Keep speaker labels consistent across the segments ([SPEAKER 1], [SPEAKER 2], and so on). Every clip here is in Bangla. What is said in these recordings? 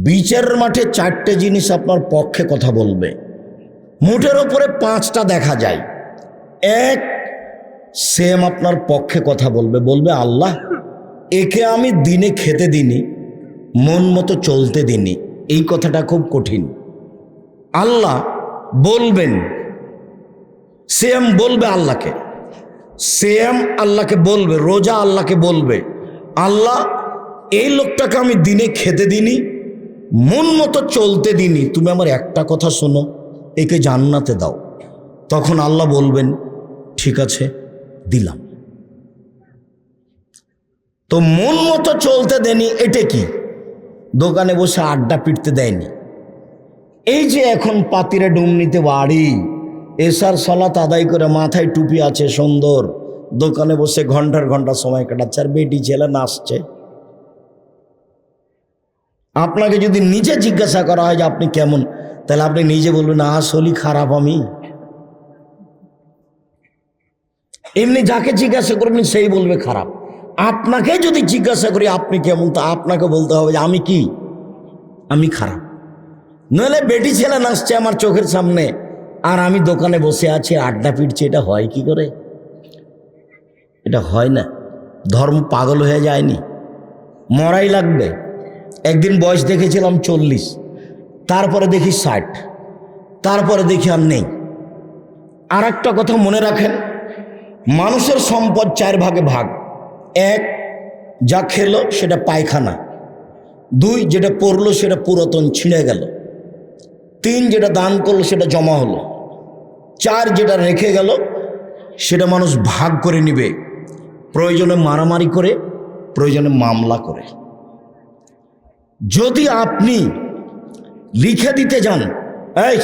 [SPEAKER 1] বিচারের মাঠে চারটে জিনিস আপনার পক্ষে কথা বলবে, মুঠের ওপরে পাঁচটা দেখা যায়। এক, সেম আপনার পক্ষে কথা বলবে, বলবে আল্লাহ একে আমি দিনে খেতে দিনি, মন মতো চলতে দিনি। এই কথাটা খুব কঠিন। আল্লাহ বলবেন, সেম বলবে আল্লাহকে, সেম আল্লাহকে বলবে, রোজা আল্লাহকে বলবে আল্লাহ এই লোকটাকে আমি দিনে খেতে দিনি, মন মতো চলতে দিনি, তুমি আমার একটা কথা শোনো, একে জান্নাতে দাও। তখন আল্লাহ বলবেন ঠিক আছে দিলাম। তো মন মতো চলতে দেনি, এটা কি? দোকানে বসে আড্ডা পিটতে দেয়নি। এই যে এখন পাতিরে ডুমনিতে বাড়ি, এশার সালাত আদায় করে মাথায় টুপি আছে সুন্দর, দোকানে বসে ঘন্টার ঘন্টা সময় কাটাচ্ছে, আর বেটি ছেলে নাচছে। আপনাকে যদি নিজে জিজ্ঞাসা করা হয় যে আপনি কেমন, তাহলে আপনি নিজে বলবেন আসলেই খারাপ আমি। এমনি যাকে জিজ্ঞাসা করবেন সেই বলবে খারাপ। আপনাকে যদি জিজ্ঞাসা করি আপনি কেমন, তা আপনাকে বলতে হবে যে আমি কি, আমি খারাপ। নইলে বেটি ছেলে নাচছে আমার চোখের সামনে আর আমি দোকানে বসে আছি আড্ডা পিটছি, এটা হয় কি করে? এটা হয় না। ধর্ম পাগল হয়ে যায়নি, মরাই লাগবে। একদিন বয়স দেখেছিলাম 40, তারপরে দেখি 60, তারপরে দেখি আর নেই। আর একটা কথা মনে রাখেন, মানুষের সম্পদ 4 ভাগে ভাগ। 1, যা খেলো সেটা পায়খানা। 2, যেটা পড়লো সেটা পুরাতন ছিঁড়ে গেল। 3, যেটা দান করলো সেটা জমা হলো। 4, যেটা রেখে গেল সেটা মানুষ ভাগ করে নিবে, প্রয়োজনে মারামারি করে, প্রয়োজনে মামলা করে। যদি আপনি লিখে দিতে যান, এই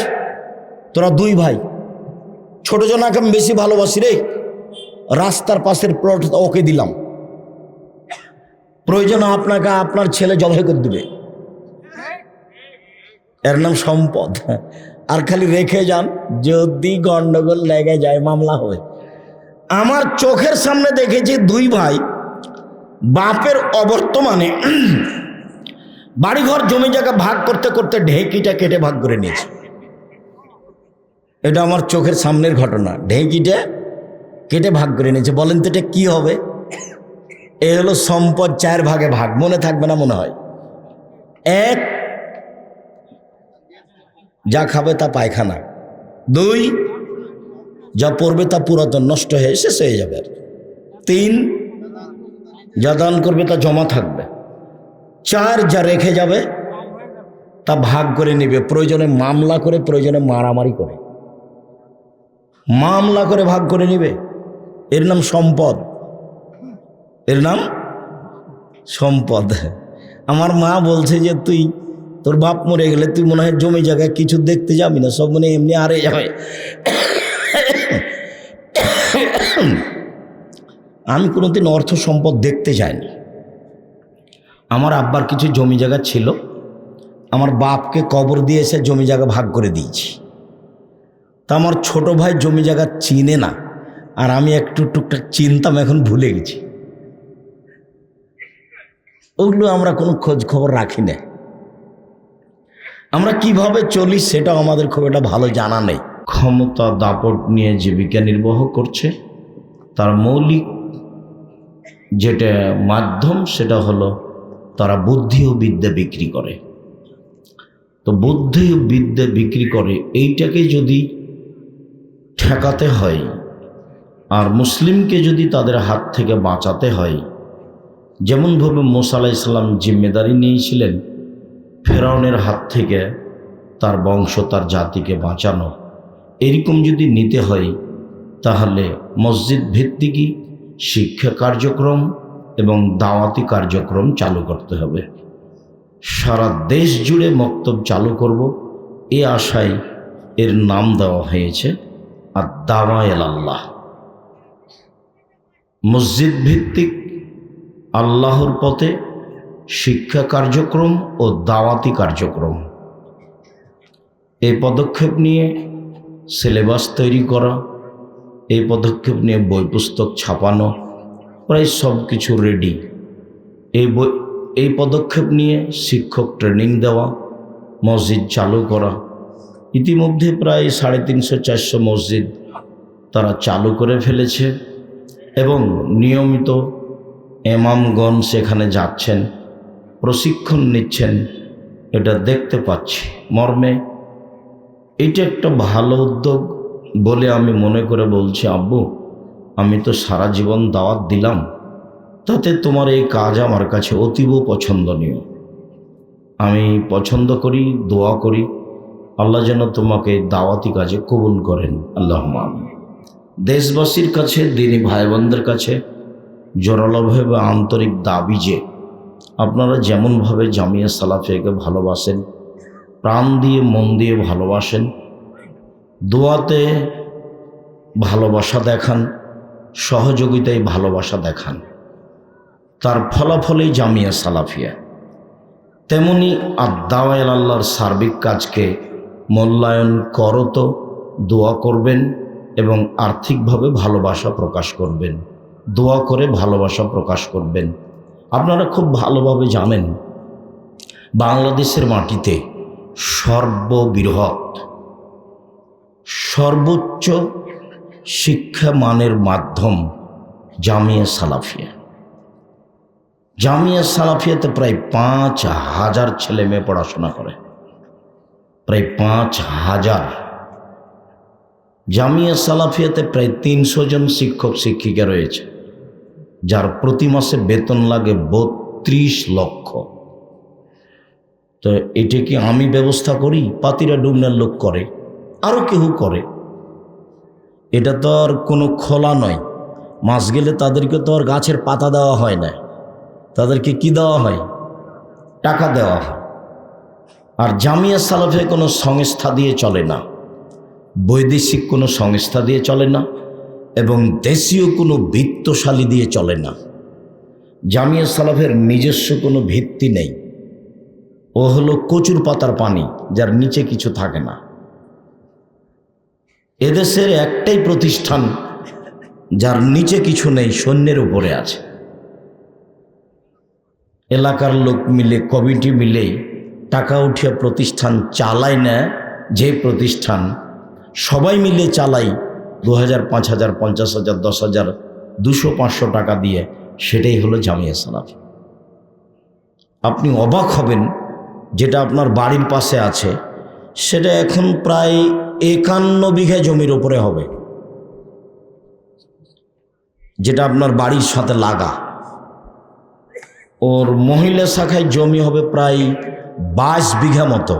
[SPEAKER 1] তোরা 2 ভাই, ছোট জনাকে আমি বেশি ভালোবাসি রে, রাস্তার পাশের প্লট ওকে দিলাম, প্রয়োজন আপনাকে আপনার ছেলে জবাই করে দিবে, এর নাম সম্পদ। আর খালি রেখে যান, যদি গন্ডগোল লেগে যায় মামলা হবে। আমার চোখের সামনে দেখেছি 2 ভাই বাপের অবর্তমানে বাড়িঘর জমি জায়গা ভাগ করতে করতে ঢেঁকিটা কেটে ভাগ করে নিয়েছে। এটা আমার চোখের সামনের ঘটনা, ঢেঁকিটা কেটে ভাগ করে নিয়েছে। বলেন তো এটা কি হবে? এ হলো সম্পদ 4 ভাগে ভাগ। মনে থাকবে না মনে হয়। 1, যা খাবে তা পায়খানা। 2, যা পড়বে তা পুরাতন নষ্ট হয়ে শেষ হয়ে যাবে। 3, যা দান করবে তা জমা থাকবে। 4, যা রেখে যাবে তা ভাগ করে নেবে, প্রয়োজনে মামলা করে, প্রয়োজনে মারামারি করে, মামলা করে ভাগ করে নেবে। এর নাম সম্পদ, এর নাম সম্পদ। আমার মা বলছে যে তুই, তোর বাপ মরে গেলে তুই মনে হয় জমি জায়গায় কিছু দেখতে যাবি না, সব মনে এমনি আরে যাবে। আমি কোনোদিন অর্থ সম্পদ দেখতে যাইনি। আমার আব্বার কিছু জমি জায়গা ছিল, আমার বাপকে কবর দিয়ে এসে জমি জায়গা ভাগ করে দিয়েছি। তা আমার ছোট ভাই জমি জায়গা চিনে না, আর আমি একটু টুকটাক চিনতাম, এখন ভুলে গেছি। ওগুলো আমরা কোনো খোঁজ খবর রাখি না। আমরা কিভাবে চলি সেটাও আমাদের খুব একটা ভালো জানা নেই। ক্ষমতা দাপট নিয়ে জীবিকা নির্বাহ করছে, তার মৌলিক যেটা মাধ্যম সেটা হলো তারা বুদ্ধি ও বিদ্যা বিক্রি করে। তো বুদ্ধি ও বিদ্যা বিক্রি করে, এইটাকে যদি ঠেকাতে হয় আর মুসলিমকে যদি তাদের হাত থেকে বাঁচাতে হয়, যেমনভাবে মুসা আলাইহিস সালাম জিম্মেদারি নিয়েছিলেন ফেরাউনের হাত থেকে তার বংশ তার জাতিকে বাঁচানো, এরকম যদি নিতে হয় তাহলে মসজিদ ভিত্তিক শিক্ষা কার্যক্রম এবং দাওয়াতি কার্যক্রম চালু করতে হবে। সারা দেশ জুড়ে মক্তব চালু করব, এ আশায় এর নাম দেওয়া হয়েছে আদ-দাওয়া ইলাল্লাহ। মসজিদ ভিত্তিক আল্লাহর পথে শিক্ষা কার্যক্রম ও দাওয়াতি কার্যক্রম, এই পদক্ষেপ নিয়ে সিলেবাস তৈরি করা, এই পদক্ষেপ নিয়ে বই পুস্তক ছাপানো, প্রায় সব কিছু রেডি। এই এই পদক্ষেপ নিয়ে শিক্ষক ট্রেনিং দেওয়া, মসজিদ চালু করা, ইতিমধ্যে প্রায় 350-400 মসজিদ তারা চালু করে ফেলেছে এবং নিয়মিত ইমামগণ সেখানে যাচ্ছেন, প্রশিক্ষণ নিচ্ছেন। এটা দেখতে পাচ্ছি মর্মে এটা একটা ভালো উদ্যোগ বলে আমি মনে করে বলছি, আব্বু আমি তো সারা জীবন দাওয়াত দিলাম, তাতে তোমার এই কাজ আমার কাছে অতীব পছন্দনীয়। আমি পছন্দ করি, দোয়া করি আল্লাহ যেন তোমাকে দাওয়াতি কাজে কবুল করেন, আল্লাহুম্মা আমিন। দেশবাসীর কাছে, দিনী ভাই বোনদের কাছে জোরালোভাবে আন্তরিক দাবি যে আপনারা যেমনভাবে জামিয়া সালাফিয়াকে ভালোবাসেন, প্রাণ দিয়ে মন দিয়ে ভালোবাসেন, দোয়াতে ভালোবাসা দেখান, সহযোগিতায় ভালোবাসা দেখান, তার ফলাফলেই জামিয়া সালাফিয়া। তেমনি আদ-দাওয়া ইলাল্লাহর সার্বিক কাজকে মূল্যায়ন করত, দোয়া করবেন এবং আর্থিকভাবে ভালোবাসা প্রকাশ করবেন, দোয়া করে ভালোবাসা প্রকাশ করবেন। আপনারা খুব ভালোভাবে জানেন বাংলাদেশের মাটিতে সর্ববৃহৎ সর্বোচ্চ শিক্ষা মানের মাধ্যম জামিয়া সালাফিয়া। জামিয়া সালাফিয়াতে প্রায় 5000 ছেলে মেয়ে পড়াশোনা করে, প্রায় 5000। জামিয়া সালাফিয়াতে প্রায় 300 জন শিক্ষক শিক্ষিকা রয়েছে, যার প্রতি মাসে বেতন লাগে 32 লক্ষ। তো এটা কি আমি ব্যবস্থা করি? পাতিরা ডুমনার লোক করে, আরও কেউ করে। এটা তো আর কোনো খোলা নয়, মাস গেলে তাদেরকে তো আর গাছের পাতা দেওয়া হয় না, তাদেরকে কি দেওয়া হয়? টাকা দেওয়া হয়। আর জামিয়া সালাফিয়া কোনো সংস্থা দিয়ে চলে না, বৈদেশিক কোনো সংস্থা দিয়ে চলে না এবং দেশীয় কোনো বিত্তশালী দিয়ে চলে না। জামিয়া সালাফের নিজস্ব কোনো ভিত্তি নেই, ও হলো কচুর পাতার পানি, যার নিচে কিছু থাকে না। এদেশের একটাই প্রতিষ্ঠান যার নিচে কিছু নেই, সৈন্যের উপরে আছে। এলাকার লোক মিলে, কমিটি মিলে টাকা উঠিয়ে প্রতিষ্ঠান চালায় না। যে প্রতিষ্ঠান সবাই মিলে চালাই 2000, 5000, 50,000, 10,000, 200, 500 টাকা দিয়ে, সেটাই হলো জামিয়া সালাফি। আপনি অবাক হবেন, যেটা আপনার বাড়ির পাশে আছে সেটা এখন প্রায় 51 বিঘা জমির উপরে হবে, যেটা আপনার বাড়ির সাথে লাগা। ওর মহিলা শাখায় জমি হবে প্রায় 22 বিঘা মতো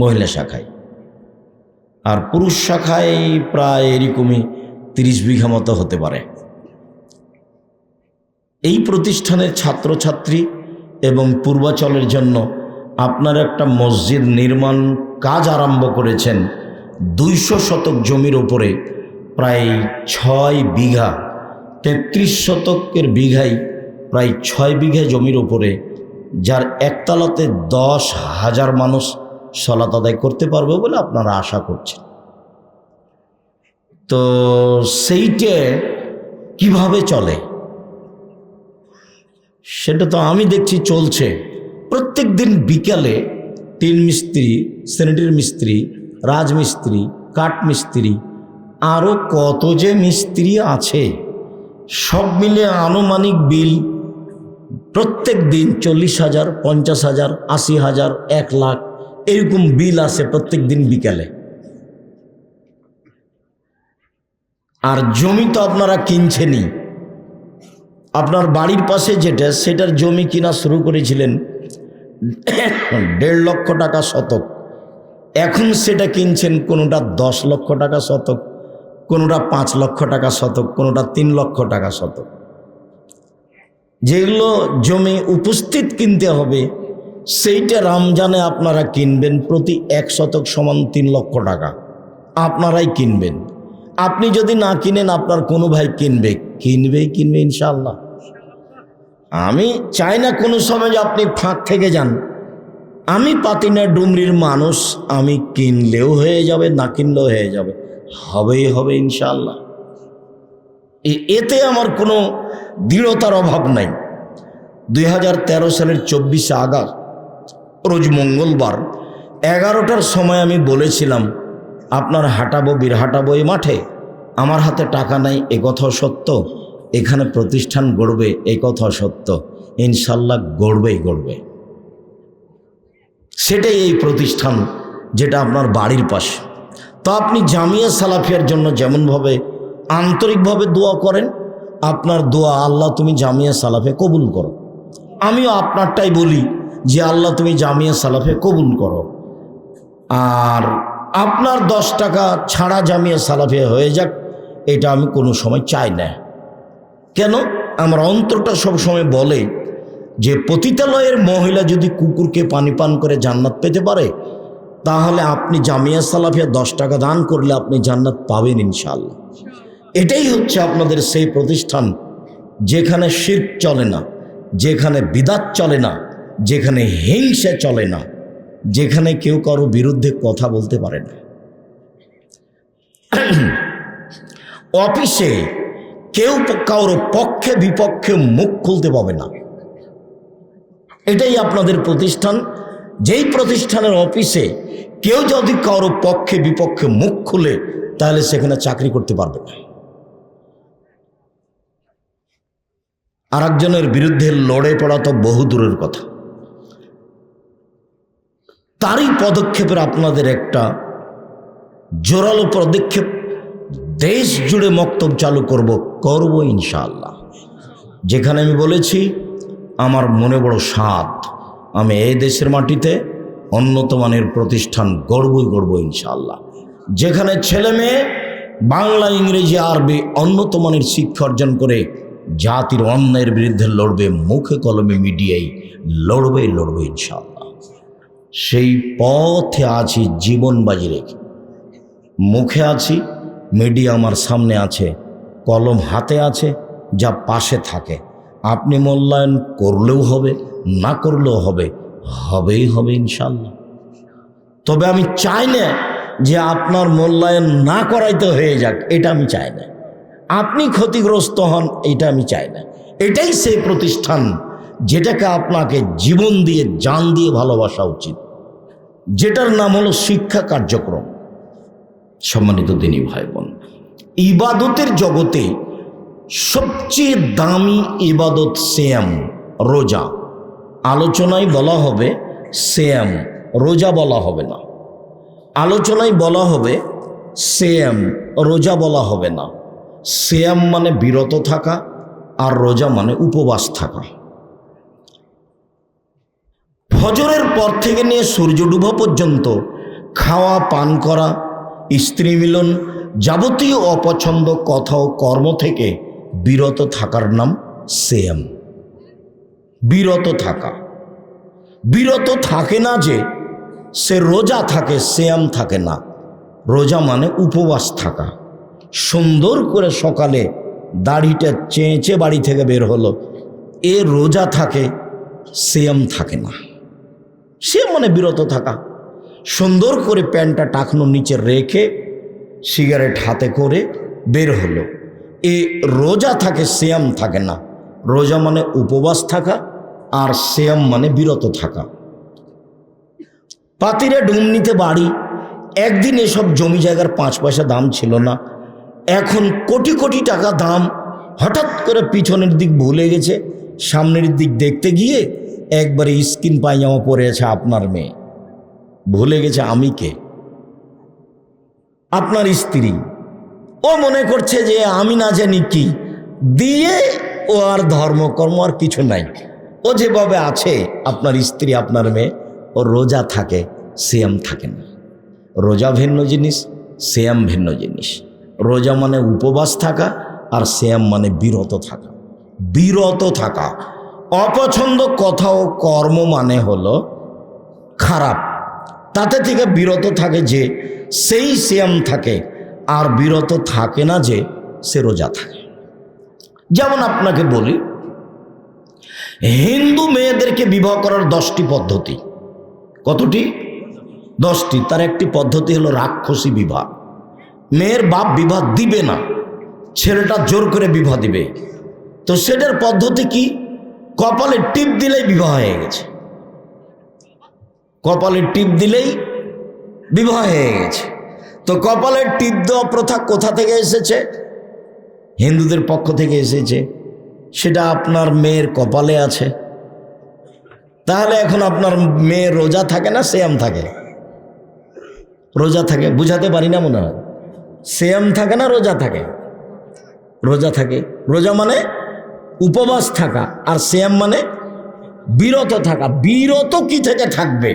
[SPEAKER 1] মহিলা শাখায়, আর পুরুষ শাখায় প্রায় এরকমই 30 বিঘা মতো হতে পারে। এই প্রতিষ্ঠানের ছাত্রছাত্রী এবং পূর্বাচলের জন্য আপনার একটা মসজিদ নির্মাণ কাজ আরম্ভ করেছেন 200 শতক জমির ওপরে, প্রায় 6 বিঘা, 33 শতকের বিঘায় প্রায় 6 বিঘা জমির ওপরে, যার একতলাতে 10,000 মানুষ সালাত আদায় করতে পারবে বলে আপনারা আশা করছেন। তো সেইটা কিভাবে চলে সেটা তো আমি দেখছি চলছে। প্রত্যেক দিন বিকালে টিন মিস্ত্রি, স্যানিটারি মিস্ত্রি, রাজমিস্ত্রি, কাঠমিস্ত্রি, আরও কত যে মিস্ত্রি আছে, সব মিলে আনুমানিক বিল প্রত্যেক দিন 40,000, 50,000, 80,000, 1 লাখ এরকম বিল আসে প্রত্যেক দিন বিকালে। আর জমি তো আপনারা কিনছেনই। আপনার বাড়ির পাশে যেটা, সেটার জমি কিনা শুরু করেছিলেন 1.5 লক্ষ টাকা শতক, এখন সেটা কিনছেন কোনোটা 10 লক্ষ টাকা শতক, কোনোটা 5 লক্ষ টাকা শতক, কোনোটা 3 লক্ষ টাকা শতক। যেগুলো জমি উপস্থিত কিনতে হবে, সেইটা রমজানে আপনারা কিনবেন, প্রতি 1 শতক সমান 3 লক্ষ টাকা আপনারাই কিনবেন। আপনি যদি না কিনেন, আপনার কোনো ভাই কিনবে ইনশাআল্লাহ। আমি চাই না কোনো সময় যে আপনি ফাঁক থেকে যান। আমি পাতিনা ডুমরির মানুষ, আমি কিনলেও হয়ে যাবে, না কিনলেও হয়ে যাবে, হবে ইনশাআল্লাহ। এতে আমার কোনো দৃঢ়তার অভাব নাই। 2013 সালের 24শে আগস্ট রোজ মঙ্গলবার 11টার সময় আমি বলেছিলাম আপনার হাঁটাবো বীরহাটাবো এই মাঠে, আমার হাতে টাকা নাই এ কথাও সত্য, এখানে প্রতিষ্ঠান গড়বে এই কথাও সত্য, ইনশাল্লাহ গড়বেই গড়বে। সেটাই এই প্রতিষ্ঠান যেটা আপনার বাড়ির পাশে। তো আপনি জামিয়া সালাফিয়ার জন্য যেমনভাবে আন্তরিকভাবে দোয়া করেন, আপনার দোয়া আল্লাহ তুমি জামিয়া সালাফে কবুল করো। আমিও আপনারটাই বলি যে আল্লাহ তুমি জামিয়া সালাফে কবুল করো। আর আপনার 10 টাকা ছাড়া জামিয়া সালাফে হয়ে যাক, এটা আমি কোনো সময় চাই না। কেন? আমার অন্তরটা সবসময় বলে যে পতিতালয়ের মহিলা যদি কুকুরকে পানি পান করে জান্নাত পেতে পারে, তাহলে আপনি জামিয়া সালাফিয়া 10 টাকা দান করলে আপনি জান্নাত পাবেন ইনশাআল্লাহ। এটাই হচ্ছে আপনাদের সেই প্রতিষ্ঠান যেখানে শিরক চলে না, যেখানে বিদাত চলে না, যেখানে হিংসা চলে না, যেখানে কেউ কারো বিরুদ্ধে কথা বলতে পারে না। অফিসে কেউ কারো পক্ষে বিপক্ষে মুখ খুলতে পাবে না। এটাই আপনাদের প্রতিষ্ঠান। যেই প্রতিষ্ঠানের অফিসে কেউ যদি কারো পক্ষে বিপক্ষে মুখ খুলে, তাহলে সেখানে চাকরি করতে পারবে না। আর একজনের বিরুদ্ধে লড়ে পড়া তো বহু দূরের কথা। তারই পদক্ষেপের আপনাদের একটা জোরালো পদক্ষেপ, দেশ জুড়ে মক্তব চালু করব ইনশাআল্লাহ। যেখানে আমি বলেছি আমার মনে বড় স্বাদ, আমি এই দেশের মাটিতে উন্নত মানের প্রতিষ্ঠান গড়ব ইনশাআল্লাহ। যেখানে ছেলে মেয়ে বাংলা ইংরেজি আরবি উন্নত মানের শিক্ষা অর্জন করে জাতির অন্যায়ের বিরুদ্ধে লড়বে, মুখে কলমে মিডিয়ায় লড়বে ইনশাআল্লাহ। সেই পথে আছি জীবন বাজি রেখে। মুখে আছি, মিডিয়া আমার সামনে আছে, কলম হাতে আছে, যা পাশে থাকে। আপনি মূল্যায়ন করলেও হবে, না করলেও হবে, হবেই হবে ইনশাআল্লাহ। তবে আমি চাই না যে আপনার মূল্যায়ন না করাইতে হয়ে যাক, এটা আমি চাই না। আপনি ক্ষতিগ্রস্ত হন, এটা আমি চাই না। এটাই সেই প্রতিষ্ঠান যেটাকে আপনাকে জীবন দিয়ে জান দিয়ে ভালোবাসা উচিত, যেটার নাম হলো শিক্ষা কার্যক্রম। সম্মানিত দিনী ভাই বোন, ইবাদতের জগতে সবচেয়ে দামি ইবাদত সিয়াম, রোজা। আলোচনায় বলা হবে সিয়াম, রোজা বলা হবে না। আলোচনায় বলা হবে সিয়াম, রোজা বলা হবে না। সিয়াম মানে বিরত থাকা, আর রোজা মানে উপবাস থাকা। ফজরের পর থেকে নিয়ে সূর্য ডুবা পর্যন্ত খাওয়া পান করা, স্ত্রী মিলন, যাবতীয় অপছন্দ কথা ও কর্ম থেকে বিরত থাকার নাম সিয়াম। বিরত থাকা। বিরত থাকে না যে সে রোজা থাকে, সিয়াম থাকে না। রোজা মানে উপবাস থাকা। সুন্দর করে সকালে দাড়িটা চেঁচে বাড়ি থেকে বের হলো, এ রোজা থাকে, সিয়াম থাকে না। সিয়াম মানে বিরত থাকা। সুন্দর করে প্যান্টটা টাকনোর নিচে রেখে সিগারেট হাতে করে বের হলো, এ রোজা থাকে, সিয়াম থাকে না। রোজা মানে উপবাস থাকা, আর সিয়াম মানে বিরত থাকা। পাতিরে ডুমনিতে বাড়ি, একদিন এসব জমি জায়গার 5 পয়সা দাম ছিল না, এখন কোটি কোটি টাকা দাম। হঠাৎ করে পিছনের দিক ভুলে গেছে, সামনের দিক দেখতে গিয়ে একবারে স্কিন পায়জামা পরে আছে আপনার মেয়ে। ভুলে গেছে আমি কে, আপনার স্ত্রী। ও মনে করছে যে আমি না জানি কি দিয়ে, ও আর ধর্মকর্ম আর কিছু নাই। ও যেভাবে আছে আপনার স্ত্রী, আপনার মেয়ে, ও রোজা থাকে, সিয়াম থাকে না। রোজা ভিন্ন জিনিস, সিয়াম ভিন্ন জিনিস। রোজা মানে উপবাস থাকা, আর সিয়াম মানে বিরত থাকা। বিরত থাকা। অপছন্দ কথা ও কর্ম মানে হলো খারাপ, তাতে থেকে বিরত থাকে যে সেই সিয়াম থাকে, আর বিরত থাকে না যে সে রোজা থাকে। যেমন আপনাকে বলি, হিন্দু মেয়েদেরকে বিবাহ করার 10টি পদ্ধতি। কতটি? 10টি। তার একটি পদ্ধতি হলো রাক্ষসী বিবাহ। মেয়ের বাপ বিবাহ দিবে না, ছেলেটা জোর করে বিবাহ দিবে। তো সেটার পদ্ধতি কি? কপালে টিপ দিলেই বিবাহ হয়ে গেছে, কপালে টিপ দিলেই বিবাহ হয়ে গেছে। তো কপালের টিপ দেওয়া প্রথা কোথা থেকে এসেছে? হিন্দুদের পক্ষ থেকে এসেছে। সেটা আপনার মেয়ের কপালে আছে। তাহলে এখন আপনার মেয়ে রোজা থাকে না সিয়াম থাকে? রোজা থাকে। বুঝাতে পারি না মনে হয়? সিয়াম থাকে না রোজা থাকে? রোজা থাকে। রোজা মানে উপবাস থাকা, আর সিয়াম মানে বিরত থাকা। বিরত কি থেকে থাকবে?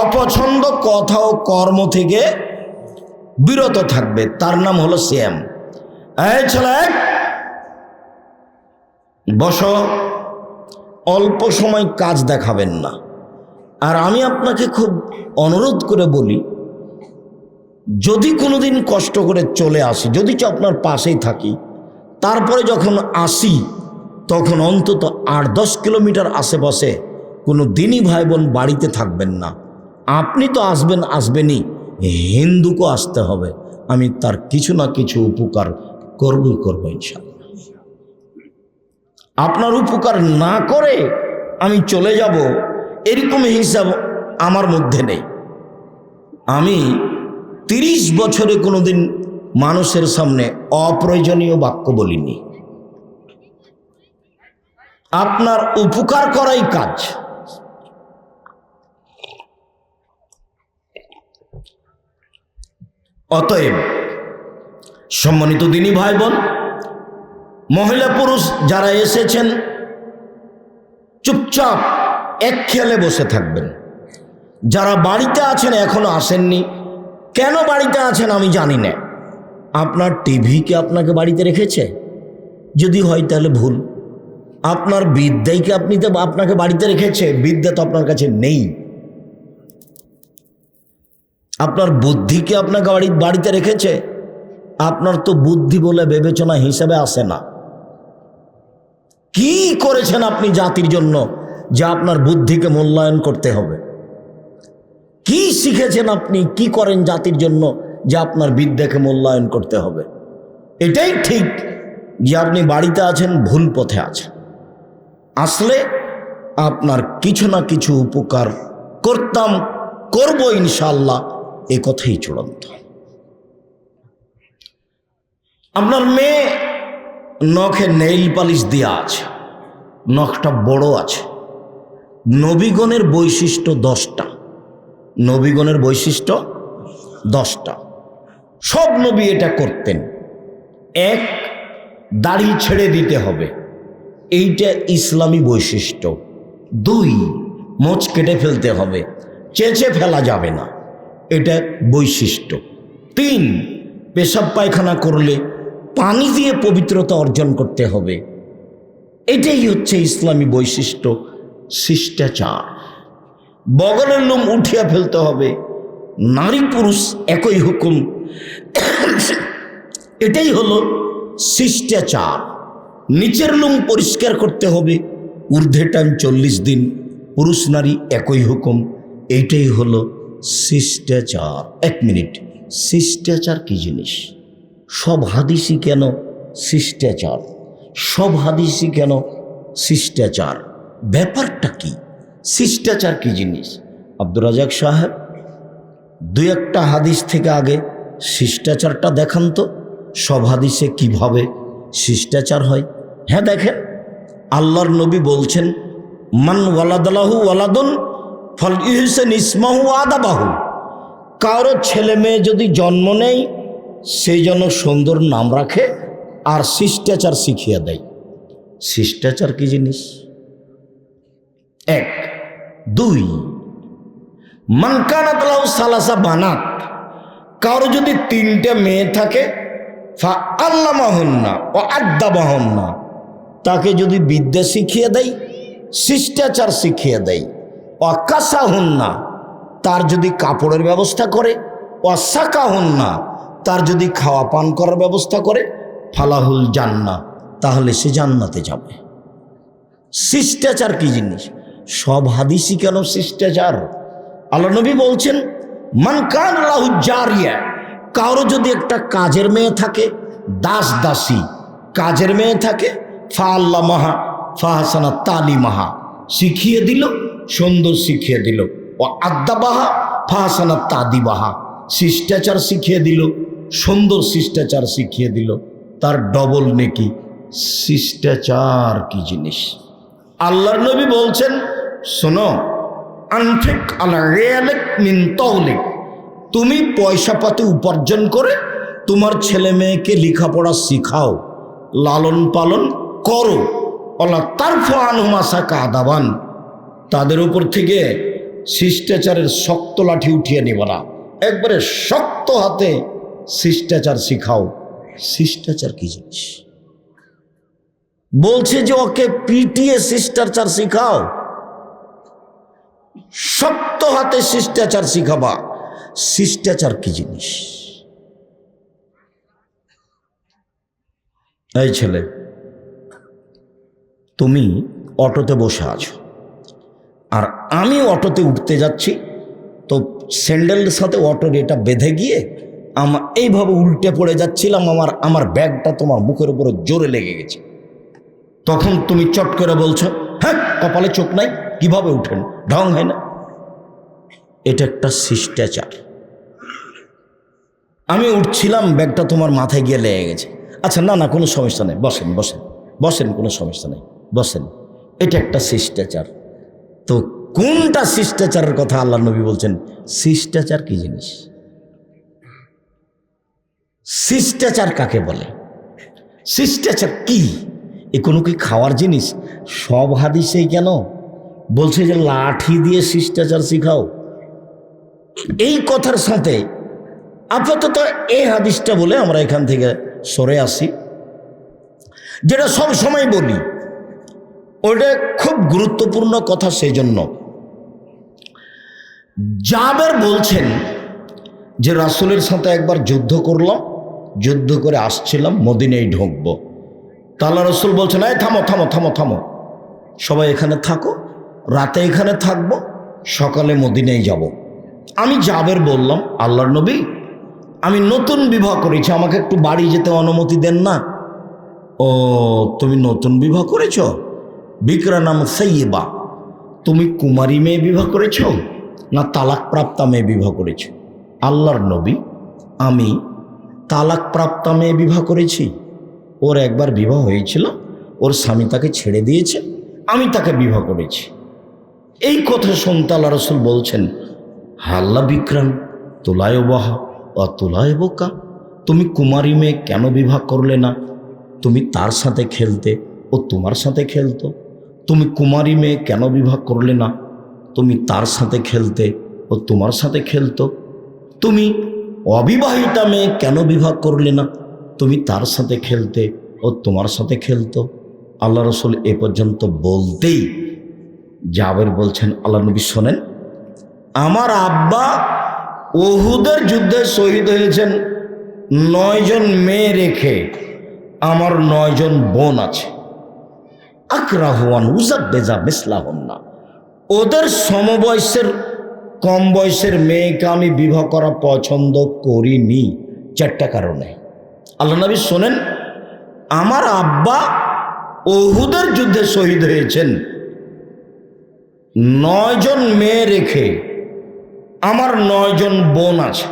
[SPEAKER 1] অপছন্দ কথা ও কর্ম থেকে বিরত থাকবে, তার নাম হলো সিয়াম। এই ছেলে বসো, অল্প সময় কাজ দেখাবেন না। আর আমি আপনাকে খুব অনুরোধ করে বলি, যদি কোনোদিন কষ্ট করে চলে আসি, যদি আপনার পাশেই থাকি, তারপরে যখন আসি তখন অন্তত 8-10 কিলোমিটার আশেপাশে কোনো দিনই ভাই বোন বাড়িতে থাকবেন না। আপনি তো আসবেনই, হিন্দুকে আসতে হবে। আমি তার কিছু না কিছু উপকার করবই করবো ইনশাআল্লাহ। আপনার উপকার না করে আমি চলে যাব এরকম হিসাব আমার মধ্যে নেই। আমি 30 বছরে কোনোদিন মানুষের সামনে অপ্রয়োজনীয় বাক্য বলিনি। আপনার উপকার করাই কাজ। অতএব সম্মানিত দিনী ভাই বোন, মহিলা পুরুষ যারা এসেছেন চুপচাপ এক খেয়ালে বসে থাকবেন। যারা বাড়িতে আছেন এখনো আসেননি, কেন বাড়িতে আছেন আমি জানি না। আপনার টিভি কি আপনাকে বাড়িতে রেখেছে? যদি হয় তাহলে ভুল। আপনার বিদ্যাই কি আপনাকে বাড়িতে রেখেছে? বিদ্যা তো আপনার কাছে নেই। আপনার বুদ্ধি কি আপনাকে বাড়িতে রেখেছে? আপনার তো বুদ্ধি বলে বিবেচনা হিসেবে আসে না। কি করেছেন আপনি জাতির জন্য যে আপনার বুদ্ধিকে মূল্যায়ন করতে হবে? কি শিখেছেন আপনি, কি করেন জাতির জন্য যে আপনার বিদ্যাকে মূল্যায়ন করতে হবে? এটাই ঠিক যে আপনি বাড়িতে আছেন, ভুল পথে আছেন। আসলে আপনার কিছু না কিছু উপকার করব ইনশাআল্লাহ, এ কথাই চূড়ান্ত। আপনার মেয়ে নখে নেইল পালিশ দেওয়া আছে, নখটা বড় আছে। নবীগণের বৈশিষ্ট্য 10টা। নবীগণের বৈশিষ্ট্য 10টা। সব নবী এটা করতেন। 1, দাড়ি ছেড়ে দিতে হবে, এইটা ইসলামী বৈশিষ্ট্য। 2, মোচ কেটে ফেলতে হবে, চেঁচে ফেলা যাবে না, এটা বৈশিষ্ট্য। 3, পেশাব পায়খানা করলে পানি দিয়ে পবিত্রতা অর্জন করতে হবে, এটাই হচ্ছে ইসলামী বৈশিষ্ট্য, শিষ্টাচার। বগলের লোম উঠিয়া ফেলতে হবে, নারী পুরুষ একই হুকুম, এটাই হলো শিষ্টাচার। নিচের লোম পরিষ্কার করতে হবে, ঊর্ধ্বে টাইম 40 দিন, পুরুষ নারী একই হুকুম, এইটাই হলো শিষ্টাচার। 1 মিনিট, শিষ্টাচার কি জিনিস? সব হাদিসই কেন শিষ্টাচার? সব হাদিসই কেন শিষ্টাচার? ব্যাপারটা কি? শিষ্টাচার কি জিনিস? আব্দুর রাজাক সাহেব 2-1টা হাদিস থেকে আগে শিষ্টাচারটা দেখান তো। সব হাদিসে কিভাবে শিষ্টাচার হয়? হ্যাঁ দেখেন, আল্লাহর নবী বলছেন, মান ওয়ালাদালাহু ওয়ালাদুন ফল ইহসান ইসমাহু আদাবাহু। কারো ছেলে মেয়ে যদি জন্ম নেয়, সেই জন্য সুন্দর নাম রাখে আর শিষ্টাচার শিখিয়ে দেয়। শিষ্টাচার কি জিনিস? 1। 2, মান কানাত লাহু সালাসা বানাত। কারো যদি 3টে মেয়ে থাকে, ফা আল্লামাহুন্না ও আদ্দাবাহুন্না, তাকে যদি বিদ্যা শিখিয়ে দেয়, শিষ্টাচার শিখিয়ে দেয়। ও কাসাহুন্না, তার যদি কাপড়ের ব্যবস্থা করে, ও সাকাহুন্না, তার যদি খাওয়া পান করার ব্যবস্থা করে, ফালাহুল জান্নাহ, তাহলে সে জান্নাতে যাবে। শিষ্টাচার কি জিনিস? সব হাদিসই কেন শিষ্টাচার? আল্লাহ নবী বলছেন, মান কানা লাহু জারিয়া, কারো যদি একটা কাজের মেয়ে থাকে, দাস দাসী কাজের মেয়ে থাকে, ফাআল্লামাহা, ফাহাসানা তালিমাহা, শিখিয়ে দিল, সুন্দর শিখিয়ে দিল। ও আদ্দাবাহা ফাহাসানা তাদিবাহা, শিষ্টাচার শিখিয়ে দিল, সুন্দর শিষ্টাচার শিখিয়ে দিল, তার ডবল নেকি। শিষ্টাচার কি জিনিস? আল্লাহর নবী বলছেন, শোনো, আনফিক আলা রিয়ালিক মিন তাওলিক, তুমি পয়সা পাতি উপার্জন করে তোমার ছেলে মেয়েকে লেখাপড়া শিখাও, লালন পালন করো। আল্লাহ তারফু আনহুমা সাকা আদাবান, তাদের উপর থেকে শিষ্টাচারের শক্ত লাঠি উঠিয়ে নিব না, একবারে শক্ত হাতে শিষ্টাচার শিখাও। শিষ্টাচার কি জিনিস? বলছে যে ওকে পিটিয়ে শিষ্টাচার শিখাও, শক্ত হাতে শিষ্টাচার শিখাবা। শিষ্টাচার কি জিনিস? এই ছেলে, তুমি অটোতে বসে আছো, আর আমি অটোতে উঠতে যাচ্ছি, তো স্যান্ডেলের সাথে অটোর এটা বেঁধে গিয়ে আমার এইভাবে উল্টে পড়ে যাচ্ছিলাম, আমার ব্যাগটা তোমার মুখের উপরে জোরে লেগে গেছে। তখন তুমি চট করে বলছো, হ্যাঁ কপালে চোখ নাই, কিভাবে উঠেন, ঢং হয় না। এটা একটা শিষ্টাচার। আমি উঠছিলাম, ব্যাগটা তোমার মাথায় গিয়ে লেগে গেছে। আচ্ছা, না না কোনো সমস্যা নেই, বসেন বসেন বসেন, কোনো সমস্যা নেই, বসেন। এটা একটা শিষ্টাচার। তো কোনটা শিষ্টাচারের কথা আল্লাহ নবী বলছেন? শিষ্টাচার কি জিনিস? শিষ্টাচার কাকে বলে? শিষ্টাচার কি? এ কোনো কি খাওয়ার জিনিস? সব হাদিসেই কেন বলছে যে লাঠি দিয়ে শিষ্টাচার শিখাও? এই কথার সাথে আপাতত এই হাদিসটা বলে আমরা এখান থেকে সরে আসি। যেটা সব সময় বলি, ওটা খুব গুরুত্বপূর্ণ কথা। সেই জন্য জাবের বলছেন যে রাসূলের সাথে একবার যুদ্ধ করলাম, যুদ্ধ করে আসছিলাম, মদিনায় ঢুকবো। তা আল্লাহ রাসূল বলছেন, এই থামো থামো থামো থামো, সবাই এখানে থাকো, রাতে এখানে থাকবো, সকালে মদিনায় যাব। আমি জাবের বললাম, আল্লাহর নবী, আমি নতুন বিবাহ করেছি, আমাকে একটু বাড়ি যেতে অনুমতি দেন না। ও, তুমি নতুন বিবাহ করেছ? বিকরা নাম সাইয়্যিবা, তুমি কুমারী মেয়ে বিবাহ করেছ না তালাক প্রাপ্তা মেয়ে বিবাহ করেছ? আল্লাহর নবী, আমি তালাক প্রাপ্তা মেয়ে বিবাহ করেছি। ওর একবার বিবাহ হয়েছিল, ওর স্বামী তাকে ছেড়ে দিয়েছে, আমি তাকে বিবাহ করেছি। এই কথা শুনতে আল্লাহ রাসূল বলছেন, হাল্লা বিক্রাম তোলায় বাহা অতুলায় বোকা, তুমি কুমারী মেয়ে কেন বিবাহ করলে না? তুমি তার সাথে খেলতে, ও তোমার সাথে খেলতো। তুমি কুমারী মেয়ে কেন বিবাহ করলে না? তুমি তার সাথে খেলতে, ও তোমার সাথে খেলতো। তুমি অবিবাহিতা মেয়ে কেন বিবাহ করলে না? তুমি তার সাথে খেলতে, ও তোমার সাথে খেলতো। আল্লাহ রাসূল এ পর্যন্ত বলতেই জাবের বলছেন, আল্লাহ নবী শোনেন, আমার আব্বা উহুদের যুদ্ধে শহীদ হয়েছেন 9 জন মেয়ে রেখে, আমার 9 জন বোন আছে। আকরাহুয়ান উজাব্বেজা মিসলাহুন্না, ওদের সমবয়সের কম বয়সের মেয়েকে আমি বিবাহ করা পছন্দ করিনি 4টা কারণে। আল্লাহ নবী শোনেন, আমার আব্বা উহুদের যুদ্ধে শহীদ হয়েছেন 9 জন মেয়ে রেখে, আমার 9 জন বোন আছে,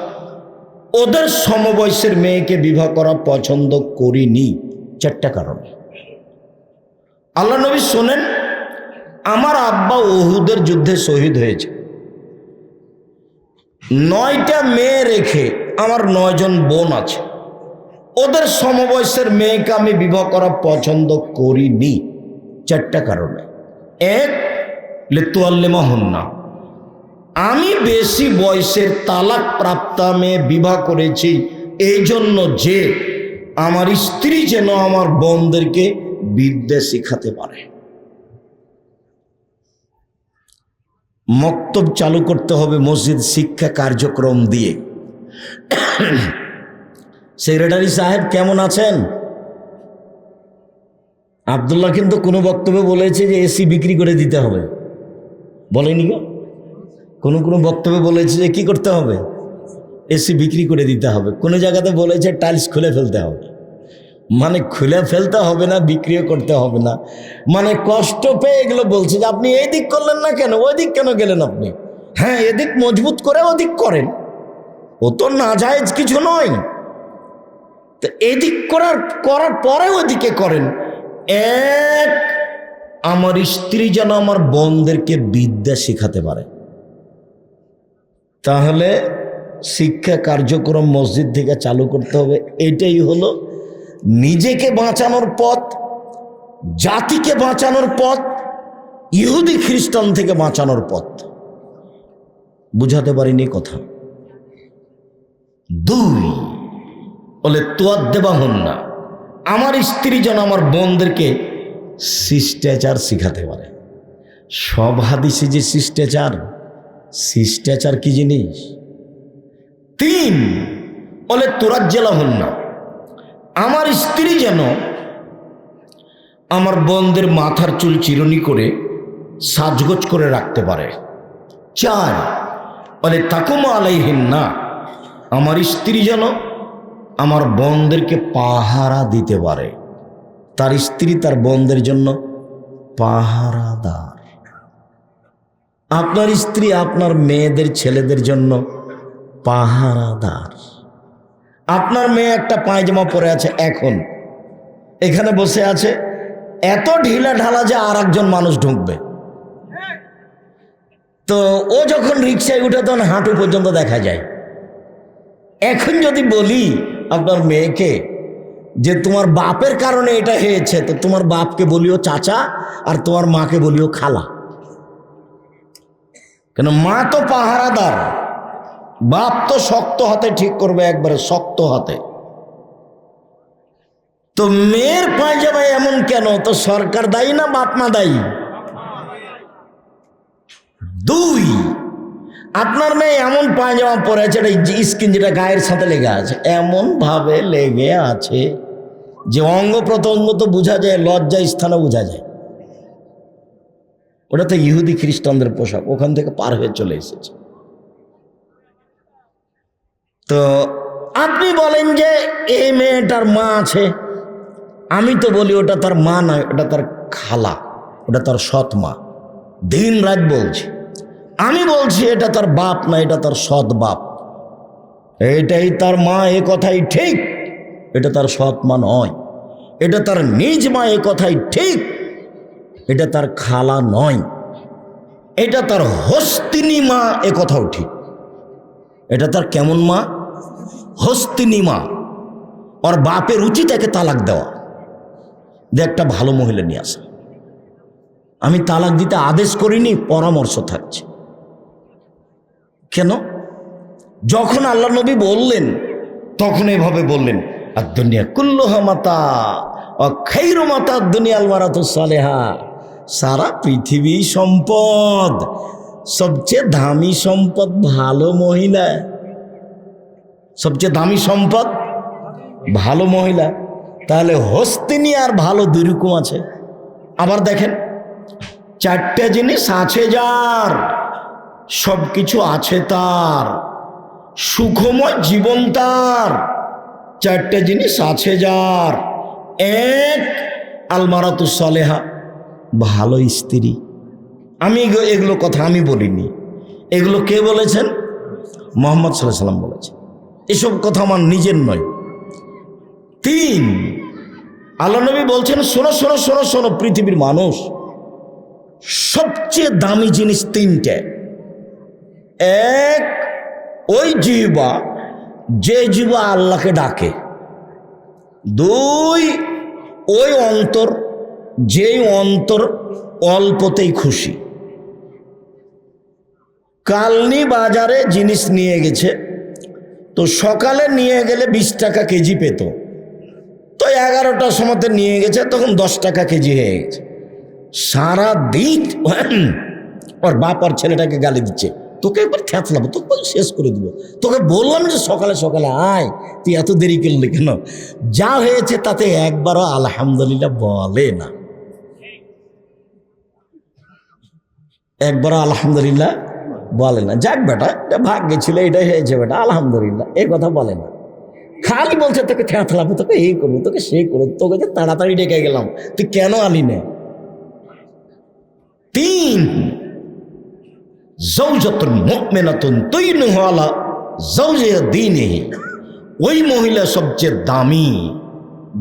[SPEAKER 1] ওদের সমবয়সের মেয়েকে বিবাহ করা পছন্দ করিনি 4টা কারণে। আল্লাহ নবী শোনেন, আমার আব্বা উহুদের যুদ্ধে শহীদ হয়েছে, 9টা মেয়ে রেখে আমার 9 জন বোন আছে, ওদের সমবয়সের মেয়েকে আমি বিবাহ করা পছন্দ করিনি 4টা কারণে। 1, লিতুয়াল্লিমাহুন্না, আমি বেশি বয়সের তালাক প্রাপ্তা মেয়ে বিবাহ করেছি এই জন্য যে আমার স্ত্রী যেন আমার বোনদেরকে বিদ্যা শিখাতে পারে। মক্তব চালু করতে হবে মসজিদ শিক্ষা কার্যক্রম দিয়ে। সেক্রেটারি সাহেব কেমন আছেন? আব্দুল্লাহ কিন্তু কোনো বক্তব্যে বলেছে যে এসি বিক্রি করে দিতে হবে, বলেনি গো? কোনো বক্তব্যে বলেছে যে কি করতে হবে? এসি বিক্রি করে দিতে হবে। কোনো জায়গাতে বলেছে টাইলস খুলে ফেলতে হবে। মানে খুলে ফেলতে হবে না, বিক্রিও করতে হবে না, মানে কষ্ট পেয়ে এগুলো বলছে যে আপনি এই দিক করলেন না কেন, ওই দিক কেন গেলেন আপনি? হ্যাঁ, এদিক মজবুত করে ওদিক করেন, ও তো নাজায়েজ কিছু নয়। তো এদিক করার পরে ওদিকে করেন। এক, আমার স্ত্রী যেন আমার বোনদেরকে বিদ্যা শেখাতে পারে, তাহলে শিক্ষা কার্যক্রম মসজিদ থেকে চালু করতে হবে। এটাই হলো নিজেকে বাঁচানোর পথ, জাতিকে বাঁচানোর পথ, ইহুদি খ্রিস্টান থেকে বাঁচানোর পথ। বুঝাতে পারিনি কথা? দুই, বলে তোয়ার দেবা হন না, আমার স্ত্রী যেন আমার বোনদেরকে শিষ্টাচার শিখাতে পারে। সব হাদিসে যে শিষ্টাচার কি জিনিস? তিন, বলে তোরাজ্জেলা হন না, আমার স্ত্রী যেন আমার বোনদের মাথার চুল চিরুনি করে সাজগোজ করে রাখতে পারে। চার, বলে তাকুমা আলাইহিন না, আমার স্ত্রী যেন আমার বোনদেরকে পাহারা দিতে পারে। তার স্ত্রী তার বোনদের জন্য পাহারাদার। আপনার স্ত্রী আপনার মেয়েদের ছেলেদের জন্য পাহারাদার। আপনার মেয়ে একটা পায়জামা পরে আছে, এখন এখানে বসে আছে, এত ঢিলা ঢালা যে আর একজন মানুষ ঢুকবে, তো ও যখন রিক্সায় উঠে তখন হাঁটু পর্যন্ত দেখা যায়। এখন যদি বলি আপনার মেয়েকে যে তোমার বাপের কারণে এটা হয়েছে, তো তোমার বাপকে বলিও চাচা আর তোমার মাকে বলিও খালা, কেন মা তো পাহারাদার, বাপ তো শক্ত হাতে ঠিক করবে, একবারে শক্ত হাতে। তো মেয়ের পায়জামা এমন কেন? তো সরকার দায়ী না বাপ মা দায়ী? দুই, আপনার মেয়ে এমন পায়জামা পরে আছে, স্কিন যেটা গায়ের সাথে লেগে আছে, এমন ভাবে লেগে আছে যে অঙ্গ প্রত্যঙ্গ তো বোঝা যায়, লজ্জা স্থানে বোঝা যায়। ওটা তো ইহুদি খ্রিস্টানদের পোশাক, ওখান থেকে পার হয়ে চলে এসেছে। তো আপনি বলেন যে এই মেয়েটার মা আছে, আমি তো বলি ওটা তার মা নয়, ওটা তার খালা, ওটা তার সৎ মা। দিন রাত বলছি, আমি বলছি এটা তার বাপ না, এটা তার সৎ বাপ। এটাই তার মা, এ কথাই ঠিক, এটা তার সৎ মা নয়। এটা তার নিজ মা, এ কথাই ঠিক, এটা তার খালা নয়। এটা তার হস্তিনী মা, এ কথাও ঠিক। এটা তার কেমন মা? হস্তিনী মা। ওর বাপের উচিত একে তালাক দেওয়া, যে একটা ভালো মহিলা নিয়ে আসা। আমি তালাক দিতে আদেশ করিনি, পরামর্শ থাকছে। কেন? যখন আল্লাহ নবী বললেন তখন এভাবে বললেন, আর দুনিয়া কুল্লুহা মাতা ও খাইরু মাতা দুনিয়াল মারাতুস সালেহা, সারা পৃথিবী সম্পদ, সবচেয়ে দামি সম্পদ ভালো মহিলা। সবচেয়ে দামি সম্পদ ভালো মহিলা। তাহলে হস্তিনী আর ভালো দুই রকম আছে। আবার দেখেন, চারটে জিনিস আছে যার, সব কিছু আছে তার, সুখময় জীবন তার, চারটে জিনিস আছে যার। এক, আলমারাতুস সালেহা, ভালো স্ত্রী। আমি এগুলো কথা আমি বলিনি, এগুলো কে বলেছেন? মুহাম্মদ সাল্লাল্লাহু আলাইহি ওয়াসাল্লাম বলেছেন। এসব কথা আমার নিজের নয়। তিন, আল্লাহ নবী বলছেন, শোনো শোনো শোনো শোনো পৃথিবীর মানুষ, সবচেয়ে দামি জিনিস তিনটে। এক, ওই জিহ্বা যে জিহ্বা আল্লাহকে ডাকে। দুই, ওই অন্তর যেই অন্তর অল্পতেই খুশি। কালনি বাজারে জিনিস নিয়ে গেছে, তো সকালে নিয়ে গেলে 20 টাকা কেজি পেত, তো 11টার সময়তে নিয়ে গেছে, তখন 10 টাকা কেজি হয়ে গেছে। সারা দিন ওর বাপ আর ছেলেটাকে গালি দিচ্ছে, তোকে একবার থ্যাপলাবো, তোকে শেষ করে দিব, তোকে বললাম যে সকালে সকালে আয়, তুই এত দেরি করলি কেন? যা হয়েছে তাতে একবারও আলহামদুলিল্লাহ বলে না, একবারও আলহামদুলিল্লাহ বলে না। যাক বেটা, এটা ভাগ্যে ছিল, এটাই হয়েছে বেটা, আলহামদুলিল্লাহ, এ কথা বলে না। খালি বলছে তোকে ঠেলাবো, তোকে এই করবো, তোকে সেই করবো, তোকে যে তাড়াতাড়ি ডেকে গেলাম, তুই কেন আলি না? 3 জাওজাতুন মুমিনাতুন তুইনুহু আলা জাওজিহা দীনিহি, ওই মহিলা সবচেয়ে দামি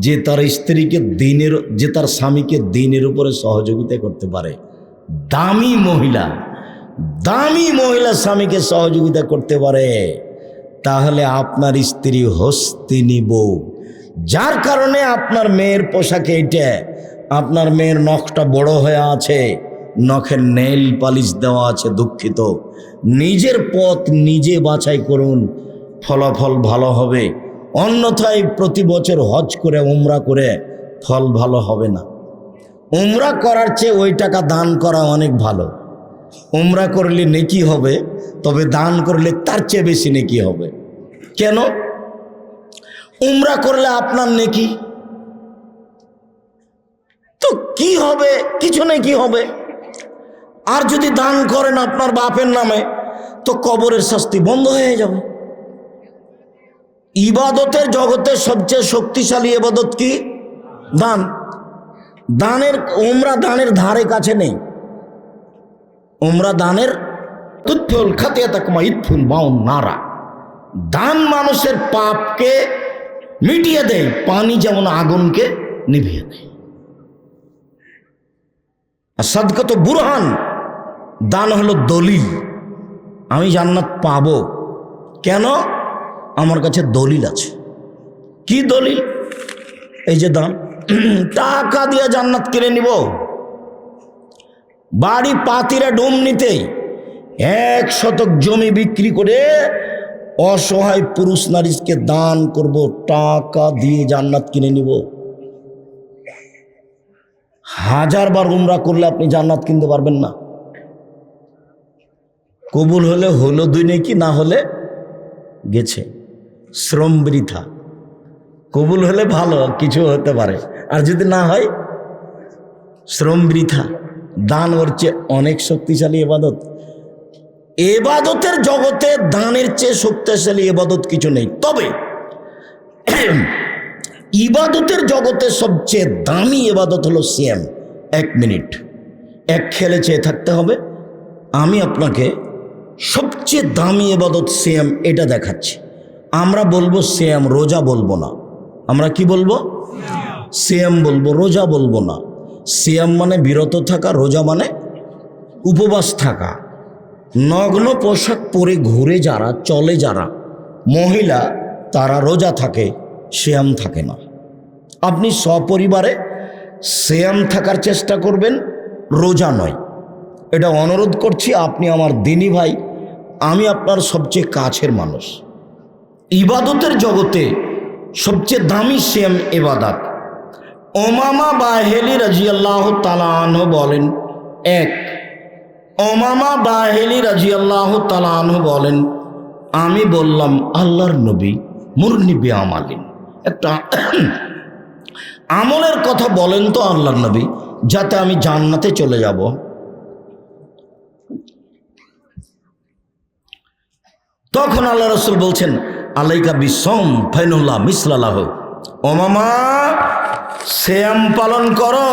[SPEAKER 1] যে তার স্ত্রীকে দিনের, যে তার স্বামীকে দিনের উপরে সহযোগিতা করতে পারে। দামি মহিলা, দামি মহিলা স্বামীকে সহযোগিতা করতে পারে, তাহলে আপনার স্ত্রী হস্তিনী বউ। যার কারণে আপনার মেয়ের পোশাকে এইটা, আপনার মেয়ের নখটা বড় হয়ে আছে, নখের নেল পালিশ দেওয়া আছে, দুঃখিত। নিজের পথ নিজে বাছাই করুন, ফলাফল ভালো হবে। অন্যথায় প্রতি বছর হজ করে উমরা করে ফল ভালো হবে না। উমরা করার চেয়ে ওই টাকা দান করা অনেক ভালো। উমরা করলে নেকি হবে, তবে দান করলে তার চেয়ে বেশি নেকি হবে। কেন? উমরা করলে আপনার নেকি তো কি হবে? কিছু নেকি হবে। আর যদি দান করেন আপনার বাপের নামে, তো কবরের শাস্তি বন্ধ হয়ে যাবে। ইবাদতের জগতে সবচেয়ে শক্তিশালী ইবাদত কি? দান। দানের, উমরা দানের ধারে কাছে নেই। উমরা দানের তুৎফুল খাতিয়াতাকুমা ইতফুল মাউন নারা, দান মানুষের পাপকে মিটিয়ে দেয়, পানি যেমন আগুনকে নিভিয়ে দেয়। আর সাদকা তো বুরহান, দান হলো দলিল, আমি জান্নাত পাবো। কেন? আমার কাছে দলিল আছে। কি দলিল? এই যে দান, টাকা দিয়ে জান্নাত কিনে নিব। বাড়ি পাতিরা ডুম নিতেই 1 শতক জমি বিক্রি করে অসহায় পুরুষ নারীকে দান করব, টাকা দিয়ে জান্নাত কিনে নিব। 1000 বার উমরা করলে আপনি জান্নাত কিনতে পারবেন না। কবুল হলে হলো 2 নেকি, না হলে গেছে, শ্রম বৃথা। কবুল হলে ভালো কিছু হতে পারে, আর যদি না হয় শ্রম বৃথা। দান ওর চেয়ে অনেক শক্তিশালী ইবাদত। ইবাদতের জগতে দানের চেয়ে শক্তিশালী ইবাদত কিছু নেই। তবে ইবাদতের জগতে সবচেয়ে দামি ইবাদত হলো সিয়াম। 1 মিনিট এক খেলে চেয়ে থাকতে হবে। আমি আপনাকে সবচেয়ে দামি ইবাদত সিয়াম এটা দেখাচ্ছি। আমরা বলবো সিয়াম, রোজা বলবো না। আমরা কি বলবো? সিয়াম বলবো, রোজা বলবো না। সিয়াম মানে বিরত থাকা, রোজা মানে উপবাস থাকা। নগ্ন পোশাক পরে ঘুরে যারা, চলে যারা মহিলা, তারা রোজা থাকে, সিয়াম থাকে না। আপনি সপরিবারে সিয়াম থাকার চেষ্টা করবেন, রোজা নয়। এটা অনুরোধ করছি। আপনি আমার দিনী ভাই, আমি আপনার সবচেয়ে কাছের মানুষ। ইবাদতের জগতে সবচেয়ে দামি সিয়াম ইবাদত। উমামা বাহিলি রাদিয়াল্লাহু তাআলা আনহু বলেন, উমামা বাহিলি রাদিয়াল্লাহু তাআলা আনহু বলেন, আমি বললাম, আল্লাহর নবী, মুরনি বিআমালিন, একটা আমলের কথা বলেন তো আল্লাহর নবী, যাতে আমি জান্নাতে চলে যাব। তখন আল্লাহ রাসূল বলছেন, আলাইকা বিসম ফাইনুল্লাহ মিসলালাহ। উমামা, সিয়াম পালন করো।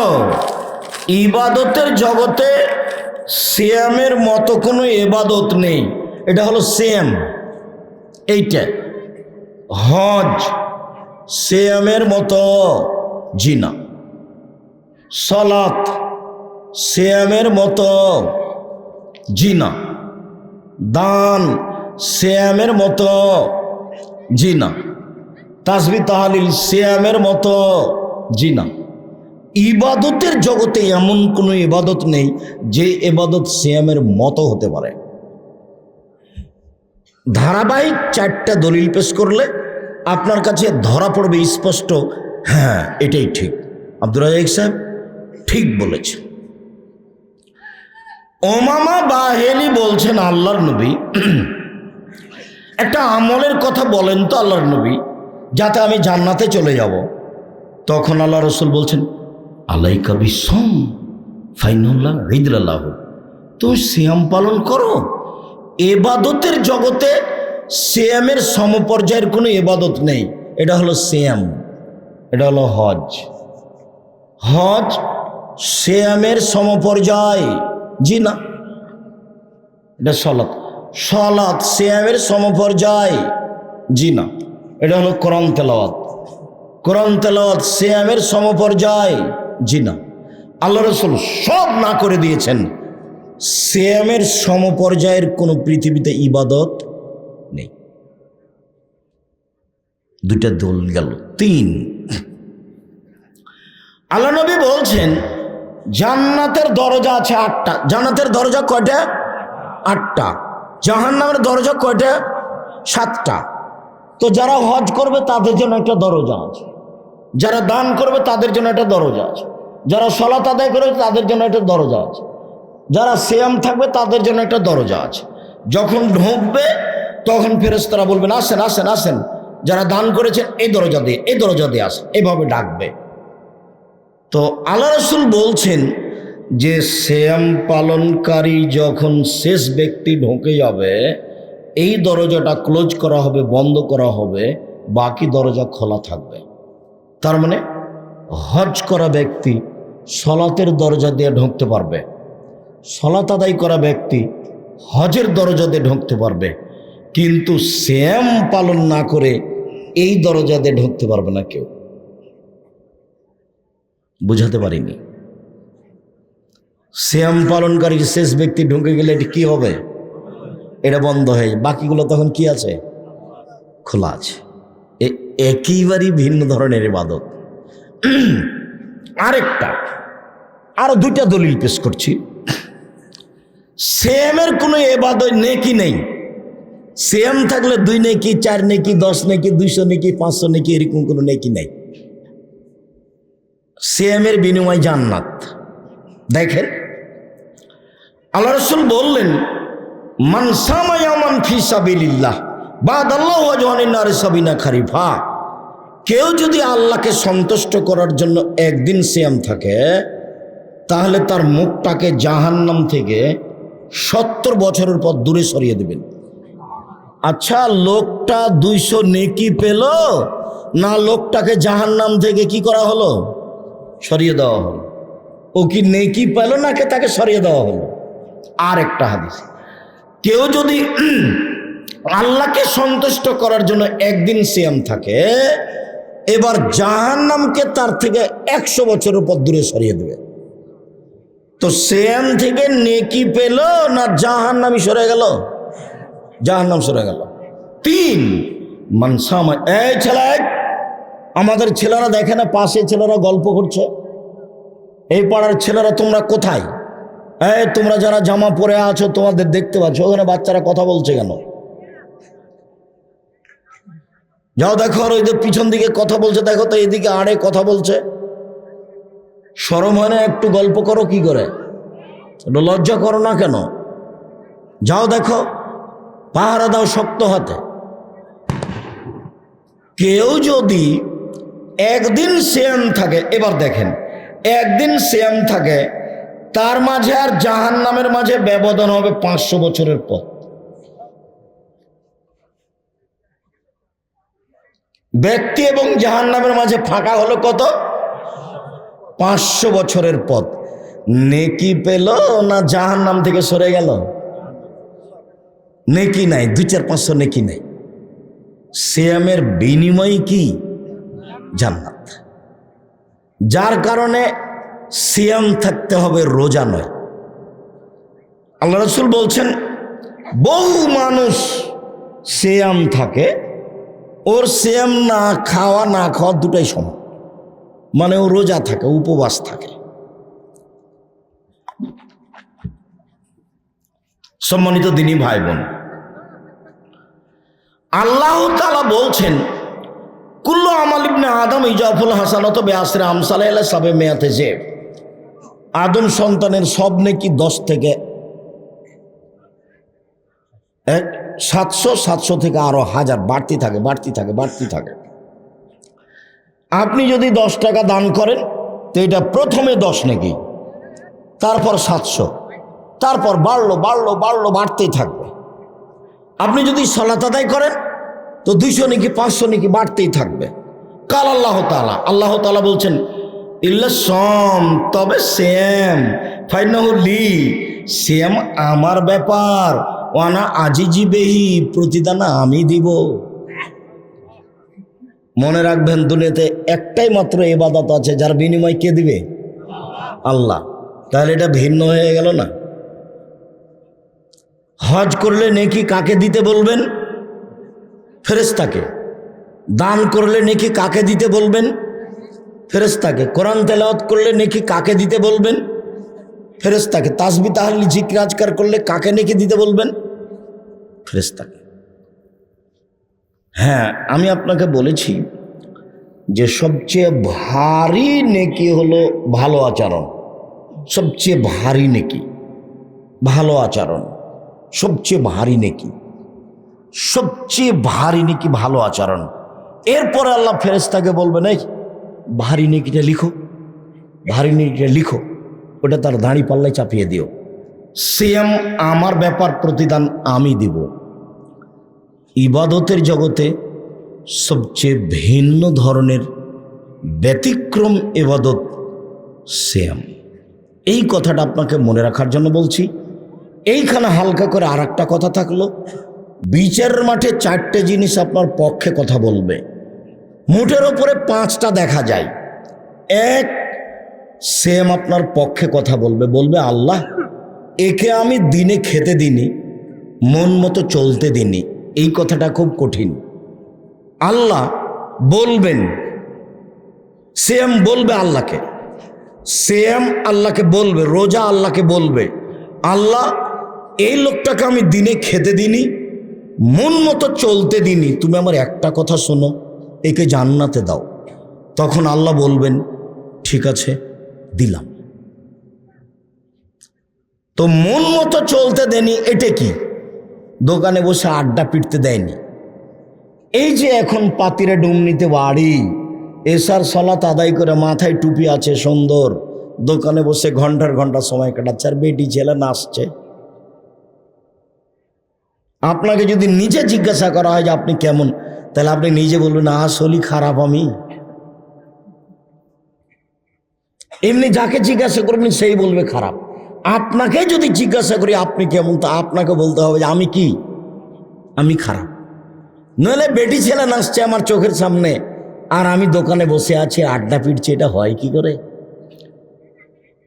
[SPEAKER 1] ইবাদতের জগতে সিয়ামের মতো কোনো ইবাদত নেই। এটা হলো সিয়াম। এইটা হজ সিয়ামের মতো জিনা, সালাত সিয়ামের মতো জিনা, দান সিয়ামের মতো জিনা, তাসবিহ তাহলিল সিয়ামের মতো জিনা। ইবাদতের জগতে এমন কোনো ইবাদত নেই যে ইবাদত সিয়ামের মতো হতে পারে। ধারাবাহিক 4টা দলিল পেশ করলে আপনার কাছে ধরা পড়বে স্পষ্ট, হ্যাঁ এটাই ঠিক, আব্দুর রাজ্জাক সাহেব ঠিক বলেছে। উমামা বাহিলি বলছেন, আল্লাহর নবী, একটা আমলের কথা বলেন তো আল্লাহর নবী, যাতে আমি জান্নাতে চলে যাব। তখন আল্লাহ রসুল বলছেন, আলাইকা বিসম ফাইনুল্লাহ ঈদুল্লাহ, তুমি সিয়াম পালন করো। এবাদতের জগতে সিয়ামের সমপর্যায়ের কোনো ইবাদত নেই। এটা হলো সিয়াম, এটা হলো হজ। হজ সিয়ামের সমপর্যায়, জি না। এটা সলাৎ, সলাৎ সিয়ামের সমপর্যায়, জি না। এটা হলো কোরআন তেলাওয়াত, কোরআন তেলাওয়াত সিয়ামের সমপর্যায়, জি না। আল্লাহ রাসূল সব না করে দিয়েছেন। সিয়ামের সমপর্যায়ের কোনো পৃথিবীতে ইবাদত নেই। দুইটা দল গেল। তিন, আল্লাহ নবী বলছেন জান্নাতের দরজা আছে 8টা। জান্নাতের দরজা কয়টা? 8টা। জাহান্নামের দরজা কয়টা? 7টা। তো যারা হজ করবে তাদের জন্য একটা দরজা আছে, যারা দান করবে তাদের জন্য একটা দরজা আছে, যারা সালাত আদায় করবে তাদের জন্য একটা দরজা আছে, যারা সিয়াম থাকবে তাদের জন্য একটা দরজা আছে। যখন ঢুকবে তখন ফেরেশতারা বলবেন আসেন আসেন আসেন, যারা দান করেছেন এই দরজা দিয়ে, এই দরজা দিয়ে আসেন, এভাবে ডাকবে। তো আল্লাহ রাসূল বলছেন যে সিয়াম পালনকারী যখন শেষ ব্যক্তি ঢুকে যাবে, এই দরজাটা ক্লোজ করা হবে, বন্ধ করা হবে, বাকি দরজা খোলা থাকবে। তার মানে হজ করা ব্যক্তি সলাতের দরজা দিয়ে ঢুকতে পারবে, সলাত আদায় করা ব্যক্তি হজের দরজা দিয়ে ঢুকতে পারবে, কিন্তু সিয়াম পালন না করে এই দরজা দিয়ে ঢুকতে পারবে না কেউ। বুঝাতে পারিনি? সিয়াম পালনকারী শেষ ব্যক্তি ঢুকে গেলে এটি কি হবে? এটা বন্ধ হয়ে যাবে, বাকিগুলো তখন কি আছে? খোলা আছে। একেবারেই ভিন্ন ধরনের ইবাদত। আরেকটা, আরো 2টা দলিল পেশ করছি। সিয়ামের কোনো ইবাদত নেকি নেই। সিয়াম থাকলে 2 নেকি, 4 নেকি, 10 নেকি, 200 নেকি, 500 নেকি, এরকম কোনো নেকি নেই। সিয়ামের বিনিময় জান্নাত। দেখেন আল্লাহ রাসূল বললেন মান সামা ইয়ামান ফি সাবিলিল্লাহ বাদাল্লাহু ওয়াজহানিন নারি সাবিনা খারিফা। কেউ যদি আল্লাহকে সন্তুষ্ট করার জন্য একদিন সিয়াম থাকে, তাহলে তার মুখটাকে জাহান্নাম থেকে 70 বছরের পর দূরে সরিয়ে দেবেন। আচ্ছা, লোকটা 200 নেকি পেল না লোকটাকে জাহান্নাম থেকে কি করা হলো? সরিয়ে দেওয়া হলো। ও কি নেকি পেল নাকি তাকে সরিয়ে দেওয়া হলো? আর একটা হাদিস, কেউ যদি আল্লাহকে সন্তুষ্ট করার জন্য একদিন সিয়াম থাকে, এবার জাহান্নামকে তার থেকে 100 বছরের পর দূরে সরিয়ে দেবে। তো সিয়াম থেকে নেকি পেল না জাহান্নামই সরে গেল? জাহান্নাম সরে গেল। 3 মানসামা, এই ছেলে, আমাদের ছেলেরা দেখে না পাশে ছেলেরা গল্প করছে, এই পাড়ার ছেলেরা তোমরা কোথায়? এই তোমরা যারা জামা পরে আছো তোমাদের দেখতে পাচ্ছ, ওখানে বাচ্চারা কথা বলছে কেন? যাও দেখো, আর ওই যে পিছন দিকে কথা বলছে দেখো তো, এইদিকে আড়ে কথা বলছে। শরম হয় না একটু? গল্প করো কি করে? একটু লজ্জা করো না কেন? যাও দেখো, পাহারা দাও শক্ত হাতে। কেউ যদি একদিন সিয়াম থাকে, এবার দেখেন একদিন সিয়াম থাকে, তার মাঝে আর জাহান্নামের মাঝে ব্যবধান হবে 500 বছরের পথ। ব্যক্তি এবং জাহান্নামের মাঝে ফাঁকা হলো কত? 500 বছরের পথ। নেকি পেল না জাহান্নাম থেকে সরে গেল? নেকি নাই, 2-4-500 নেকি নাই। সিয়ামের বিনিময় কি? জান্নাত। যার কারণে সিয়াম থাকতে হবে, রোজা নয়। আল্লাহ রাসূল বলছেন বহু মানুষ সিয়াম থাকে, ওর সিয়াম না খাওয়া না খাওয়া দুটাই সমান, মানে ও রোজা থাকে, উপবাস থাকে। সম্মানিত দিনী ভাই বোন, আল্লাহ তাআলা বলছেন কুল্লু আমাল ইবনে আদম ইজাফুল হাসানাত বিআশরি আমসালিহা সাবে মেয়াতে যে, আদম সন্তানের সব নেকি 10 থেকে 700 থেকে আরো 1000 বাড়তি থাকে, বাড়তি থাকে, বাড়তি থাকে। আপনি যদি 10 টাকা দান করেন তো এটা প্রথমে 10 নেকি, তারপর 700, তারপর বাড়লো বাড়লো বাড়লো, বাড়তেই থাকবে। আপনি যদি সালাত আদায় করেন তো 200 নাকি 500 নাকি বাড়তেই থাকবে। কাল আল্লাহ তাআলা বলছেন ইল্লা সম, তবে শ্যাম ফাইনাহু লি, শ্যাম আমার ব্যাপার, ওয়ানা আজিজি বেহি, প্রতিদান আমি দিব। মনে রাখবেন দুনিয়াতে একটাই মাত্র ইবাদত আছে যার বিনিময় কে দিবে? আল্লাহ। তাহলে এটা ভিন্ন হয়ে গেল না? হজ করলে নেকি কাকে দিতে বলবেন? ফেরেশতাকে। দান করলে নেকি কাকে দিতে বলবেন? ফেরেশতাকে। কোরআন তেলাওয়াত করলে নেকি কাকে দিতে বলবেন? ফেরেশতাকে। তাসবিহ তাহলিল জিকির আজকার করলে কাকে নেকি দিতে বলবেন? ফেরেশতাকে। হ্যাঁ, আমি আপনাকে বলেছি যে সবচেয়ে ভারী নেকি হলো ভালো আচরণ। সবচেয়ে ভারী নেকি ভালো আচরণ, সবচেয়ে ভারী নেকি, সবচেয়ে ভারী নেকি ভালো আচরণ। এরপরে আল্লাহ ফেরেশতাকে বলবেন এই ভারী নেকিটা লিখো, ভারী নেকিটা লিখো, ওটা তার দাঁড়ি পাল্লায় চাপিয়ে দিও। সিয়াম আমার ব্যাপার, প্রতিদান আমি দিব। ইবাদতের জগতে সবচেয়ে ভিন্ন ধরনের ব্যতিক্রম ইবাদত সিয়াম। এই কথাটা আপনাকে মনে রাখার জন্য বলছি। এইখানে হালকা করে আর একটা কথা থাকলো, বিচারের মাঠে 4টে জিনিস আপনার পক্ষে কথা বলবে, মুঠের ওপরে 5টা দেখা যায়। এক, সিয়াম আপনার পক্ষে কথা বলবে, বলবে আল্লাহ একে আমি দিনে খেতে দিনি, মন মতো চলতে দিনি। এই কথাটা খুব কঠিন। আল্লাহ বলবেন, সিয়াম বলবে আল্লাহকে, সিয়াম আল্লাহকে বলবে, রোজা আল্লাহকে বলবে আল্লাহ এই লোকটাকে আমি দিনে খেতে দিনি, মন মতো চলতে দিনি, তুমি আমার একটা কথা শোনো, একে জান্নাতে দাও। তখন আল্লাহ বলবেন ঠিক আছে দিলাম। তো মন মতো চলতে দেনি, এটা কি? দোকানে বসে আড্ডা পিটতে দেয়নি। এই যে এখন পাতিরে ডুমনিতে বাড়ি, এশার সালাত আদায় করে মাথায় টুপি আছে সুন্দর, দোকানে বসে ঘন্টার ঘন্টা সময় কাটাচ্ছে, আর বেটি ছেলে নাচছে। আপনাকে যদি নিজে জিজ্ঞাসা করা হয় যে আপনি কেমন, তাহলে আপনি নিজে বলবেন আসলে খারাপ আমি। এমনি যাকে জিজ্ঞাসা করবেন সেই বলবে খারাপ। আপনাকে যদি জিজ্ঞাসা করি আপনি কেমন, তা আপনাকে বলতে হবে যে আমি কি? আমি খারাপ। নইলে বেটি ছেলে নাচছে আমার চোখের সামনে আর আমি দোকানে বসে আছি আড্ডা পিটছি, এটা হয় কি করে?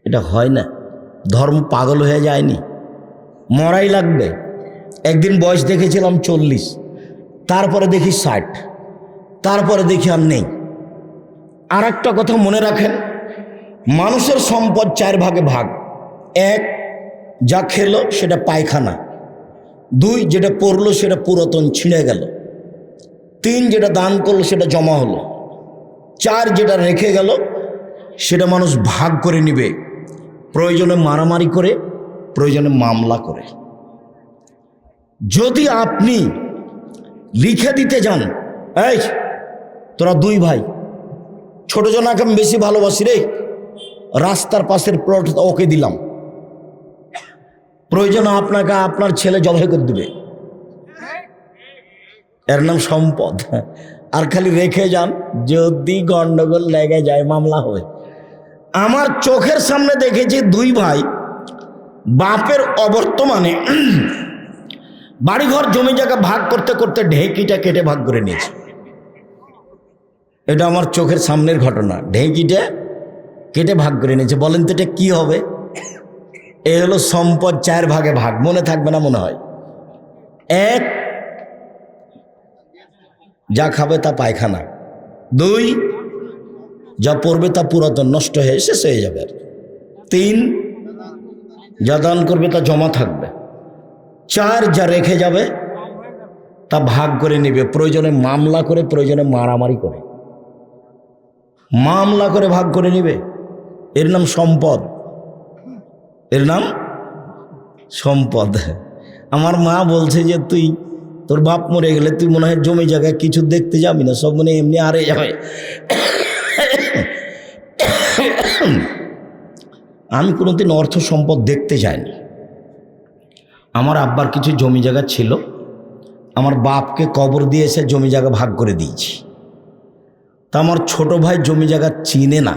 [SPEAKER 1] এটা হয় না। ধর্ম পাগল হয়ে যায়নি, মরাই লাগবে। একদিন বয়স দেখেছিলাম 40, তারপরে দেখি 60, তারপরে দেখি আর নেই। আর একটা কথা মনে রাখেন, মানুষের সম্পদ 4 ভাগে ভাগ। 1, যা খেলো সেটা পায়খানা। 2, যেটা পড়লো সেটা পুরাতন ছিঁড়ে গেল। 3, যেটা দান করলো সেটা জমা হলো। 4, যেটা রেখে গেল সেটা মানুষ ভাগ করে নিবে, প্রয়োজনে মারামারি করে, প্রয়োজনে মামলা করে। যদি আপনি লিখে দিতে যান এই তোরা 2 ভাই, ছোট জনাকে আমি বেশি ভালোবাসি রে, রাস্তার পাশের প্লট ওকে দিলাম, প্রয়োজন আপনাকে আপনার ছেলে জবাই করে দিবে, এর নাম সম্পদ। আর খালি রেখে যান, যদি গন্ডগোল লেগে যায় মামলা হবে। আমার চোখের সামনে দেখেছি 2 ভাই বাপের অবর্তমানে বাড়িঘর জমি জায়গা ভাগ করতে করতে ঢেঁকিটা কেটে ভাগ করে নিয়েছে। এটা আমার চোখের সামনের ঘটনা। ঢেঁকিটা কেটে ভাগ করে নিয়েছে। বলেন তো এটা কি হবে? এ হলো সম্পদ 4 ভাগে ভাগ। মনে থাকবে না মনে হয়। 1, যা খাবে তা পায়খানা। 2, যা পড়বে তা পুরাতন নষ্ট হয়ে শেষ হয়ে যাবে। 3, যা দান করবে তা জমা থাকবে। 4, যা রেখে যাবে তা ভাগ করে নেবে, প্রয়োজনে মামলা করে, প্রয়োজনে মারামারি করে, মামলা করে ভাগ করে নেবে। এর নাম সম্পদ, এর নাম সম্পদ। আমার মা বলছে যে তুই তোর বাপ মরে গেলে তুই মনে হয় জমি জায়গায় কিছু দেখতে যাবি না, সব মনে এমনি হারে যাবে। আমি কোনোদিন অর্থ সম্পদ দেখতে যাইনি। আমার আব্বার কিছু জমি জায়গা ছিল, আমার বাপকে কবর দিয়ে এসে জমি জায়গা ভাগ করে দিয়েছি। তা আমার ছোট ভাই জমি জায়গা চিনে না,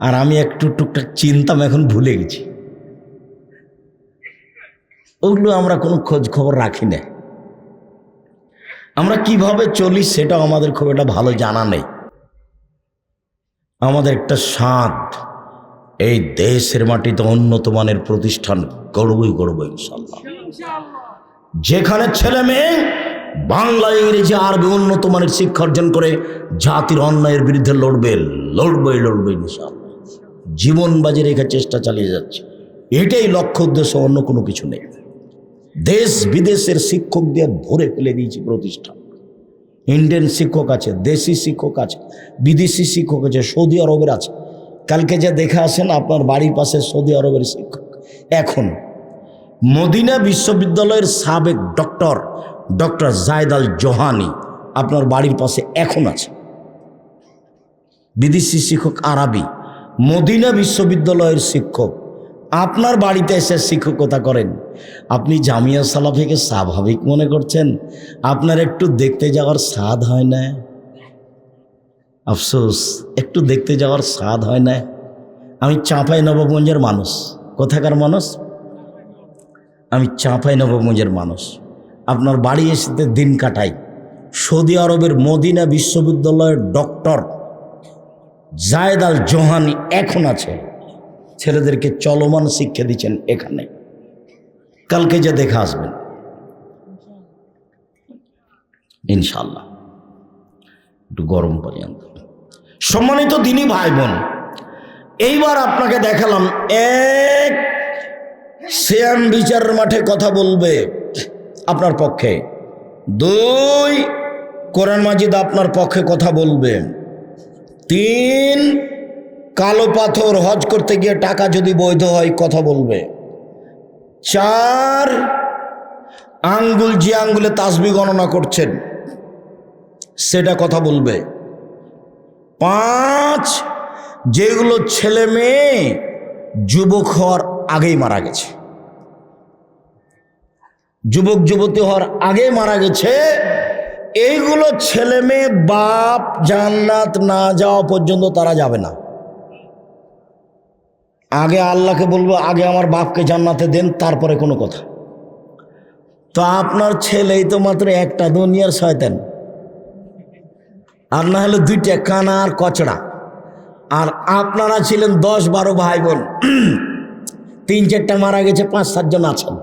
[SPEAKER 1] আর আমি একটু টুকটাক চিনতাম, এখন ভুলে গেছি। ওগুলো আমরা কোনো খোঁজ খবর রাখি না। আমরা কিভাবে চলি সেটাও আমাদের খুব একটা ভালো জানা নেই। আমাদের একটা স্বাদ, এই দেশের মাটিতে উন্নত মানের প্রতিষ্ঠান গড়বই গড়ব ইনশাল্লাহ। যেখানে ছেলে মেয়ে বাংলা, ইংরেজি, আরবি উন্নত মানের শিক্ষা অর্জন করে জাতির অন্যায়ের বিরুদ্ধে লড়বে ইনশাল্লাহ। জীবন বাজি রেখে চেষ্টা চালিয়ে যাচ্ছে, এটাই লক্ষ্য উদ্দেশ্য, অন্য কোনো কিছু নেই। দেশ বিদেশের শিক্ষক দিয়ে ভরে ফেলে দিয়েছি প্রতিষ্ঠান। ইন্ডিয়ান শিক্ষক আছে, দেশি শিক্ষক আছে, বিদেশি শিক্ষক আছে, সৌদি আরবের আছে। কালকে যে দেখে আসেন আপনার বাড়ির পাশে সৌদি আরবের শিক্ষক। এখন মদিনা বিশ্ববিদ্যালয়ের সাবেক ডক্টর জায়েদ আল জোহানি আপনার বাড়ির পাশে এখন আছে। বিদেশি শিক্ষক আরবি, মদিনা বিশ্ববিদ্যালয়ের শিক্ষক আপনার বাড়িতে এসে শিক্ষকতা করেন। আপনি জামিয়া সালাফিকে স্বাভাবিক মনে করছেন? আপনার একটু দেখতে যাওয়ার স্বাদ হয় না? আফসোস, একটু দেখতে যাওয়ার স্বাদ হয় না? আমি চাঁপাইনবাবগঞ্জের মানুষ। কোথাকার মানুষ? আমি চাঁপাইনবাবগঞ্জের মানুষ। আপনার বাড়ি এসে দিন কাটাই। সৌদি আরবের মদিনা বিশ্ববিদ্যালয়ের ডক্টর জায়েদ আল জোহানি এখন আছে, ছেলেদেরকে চলমান শিক্ষা দিচ্ছেন এখানে। কালকে যে দেখে আসবেন ইনশাল্লাহ। একটু গরম পর্যন্ত। সম্মানিত দিনী ভাই বোন, এইবার আপনাকে দেখালাম এক সিয়াম বিচারের মাঠে কথা বলবে আপনার পক্ষে, দুই কোরআন মাজিদ আপনার পক্ষে কথা বলবে, তিন কালো পাথর হজ করতে গিয়ে টাকা যদি বৈধ হয় কথা বলবে, চার আঙ্গুল যে আঙ্গুলে তাসবিহ গণনা করছেন সেটা কথা বলবে, পাঁচ যেগুলো ছেলে মেয়ে যুবক হওয়ার আগেই মারা গেছে, যুবক যুবতী হওয়ার আগেই মারা গেছে, এইগুলো ছেলে মেয়ে বাপ জান্নাত না যাওয়া পর্যন্ত তারা যাবে না। আগে আল্লাহকে বলবো, আগে আমার বাপকে জান্নাতে দেন, তারপরে কোনো কথা। তো আপনার ছেলেই তো মাত্র একটা, দুনিয়ার শয়তান, আর না হলে দুইটা কানা আর কচড়া। আর আপনারা ছিলেন 10-12 ভাই বোন, 3-4টা মারা গেছে, 5-7 জন আছেন।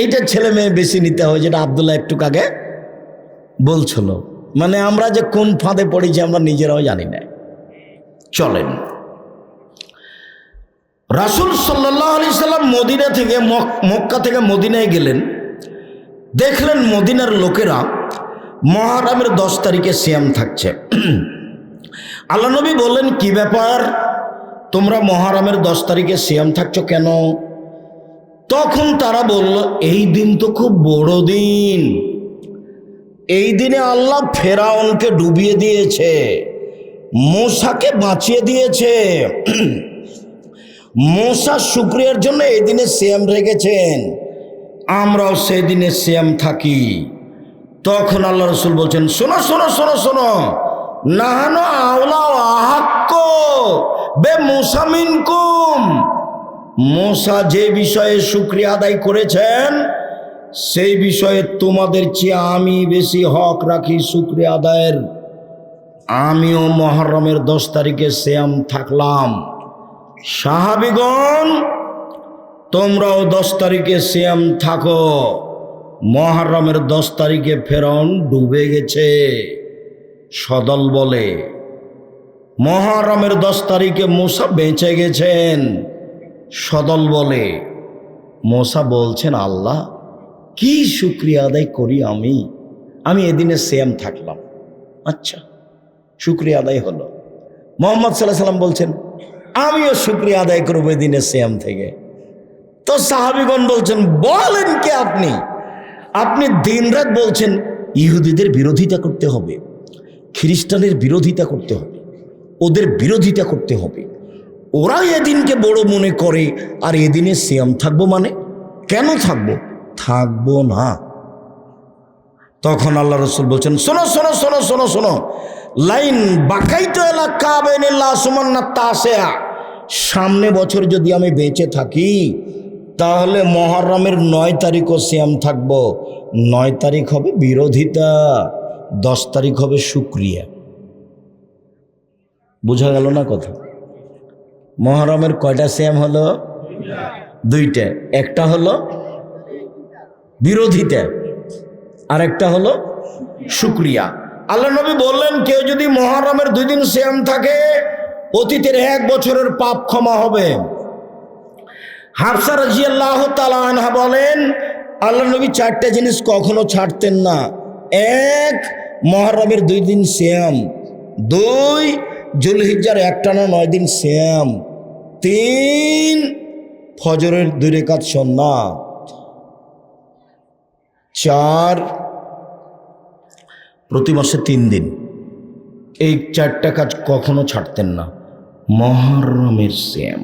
[SPEAKER 1] এইটা ছেলে মেয়ে বেশি নিতে হয়, যেটা আব্দুল্লাহ একটু আগে বলছিল। মানে আমরা যে কোন ফাঁদে পড়েছি আমরা নিজেরাও জানি না। চলেন, রাসূল সাল্লাল্লাহু আলাইহি সাল্লাম মদিনা থেকে মক্কা থেকে মদিনায় গেলেন। দেখলেন মদিনার লোকেরা মুহররমের 10 তারিখে সিয়াম থাকছে। আল্লাহ নবী বললেন, কি ব্যাপার, তোমরা মুহররমের 10 তারিখে সিয়াম থাকছো কেন? তখন তারা বলল, এই দিন তো খুব বড় দিন, এই দিনে আল্লাহ ফেরাউনকে ডুবিয়ে দিয়েছে, মূসাকে বাঁচিয়ে দিয়েছে, মূসা শুকরিয়ার জন্য এই দিনে সিয়াম রেখেছেন, আমরাও সেই দিনে সিয়াম থাকি। তখন আল্লাহ রাসূল বলছেন, শোনো শোনো শোনো শোনো, নাহানু আওলা আহাক্ক বে মূসা মিনকুম, মূসা যে বিষয়ে শুকরিয়া আদায় করেছেন সেই বিষয়ে তোমাদের চেয়ে আমি বেশি হক রাখি শুকরিয়া আদায়ের। আমিও মুহররমের 10 তারিখে সিয়াম থাকলাম, সাহাবীগণ তোমরাও 10 তারিখে সিয়াম থাকো। মুহররমের 10 তারিখে ফেরাউন ডুবে গেছে, সদল বলে। মুহররমের 10 তারিখে মূসা বেঁচে গেছেন, সদল বলে। মূসা বলছেন, আল্লাহ কি শুকরিয়া আদায় করি আমি এদিনে সিয়াম থাকলাম। আচ্ছা, শুকরিয়া আদায় হলো। মুহাম্মদ সাল্লাল্লাহু আলাইহি সাল্লাম বলছেন, আমিও শুকরিয়া আদায় করবো এদিনে সিয়াম থেকে। তো সাহাবীগণ বলছেন, বলেন কি আপনি দিনরাত বলছেন ইহুদিদের বিরোধিতা করতে হবে, খ্রিস্টানের বিরোধিতা করতে হবে, ওদের বিরোধিতা করতে হবে, ওরা এদিনকে বড় মনে করে, আর এদিনে সিয়াম থাকবো মানে? কেন থাকবো? থাকবো না। তখন আল্লাহ রসুল বলছেন, শোনো শোনো শোনো শোনো শোনো, লাইন বাকাইতো এলাকা বেনিল্লাহ সুমান্না তাসেয়া, সামনে বছর যদি আমি বেঁচে থাকি তাহলে মহরমের 9 তারিখও সিয়াম থাকবো। 9 তারিখ হবে বিরোধিতা, 10 তারিখ হবে শুকরিয়া। বোঝা গেল না কথা? মহরমের কয়টা সিয়াম হলো? 2টা। একটা হলো বিরোধিতা আর একটা হলো শুকরিয়া। আল্লাহ নবী বললেন, কেউ যদি মহরমের 2 দিন সিয়াম থাকে অতীতের 1 বছরের পাপ ক্ষমা হবে। হাফসা রাদিয়াল্লাহু তাআলা আনহা বলেন, আল্লাহ নবী 4টে জিনিস কখনো ছাড়তেন না। 1, মহরমের 2 দিন সিয়াম। 2, জুলহিজ্জার একটানা 9 দিন সিয়াম। 3, ফজরের 2 রাকাত সুন্নাত। 4, প্রতি মাসে 3 দিন। এই 4টা কাজ কখনো ছাড়তেন না। মহরমের সিয়াম।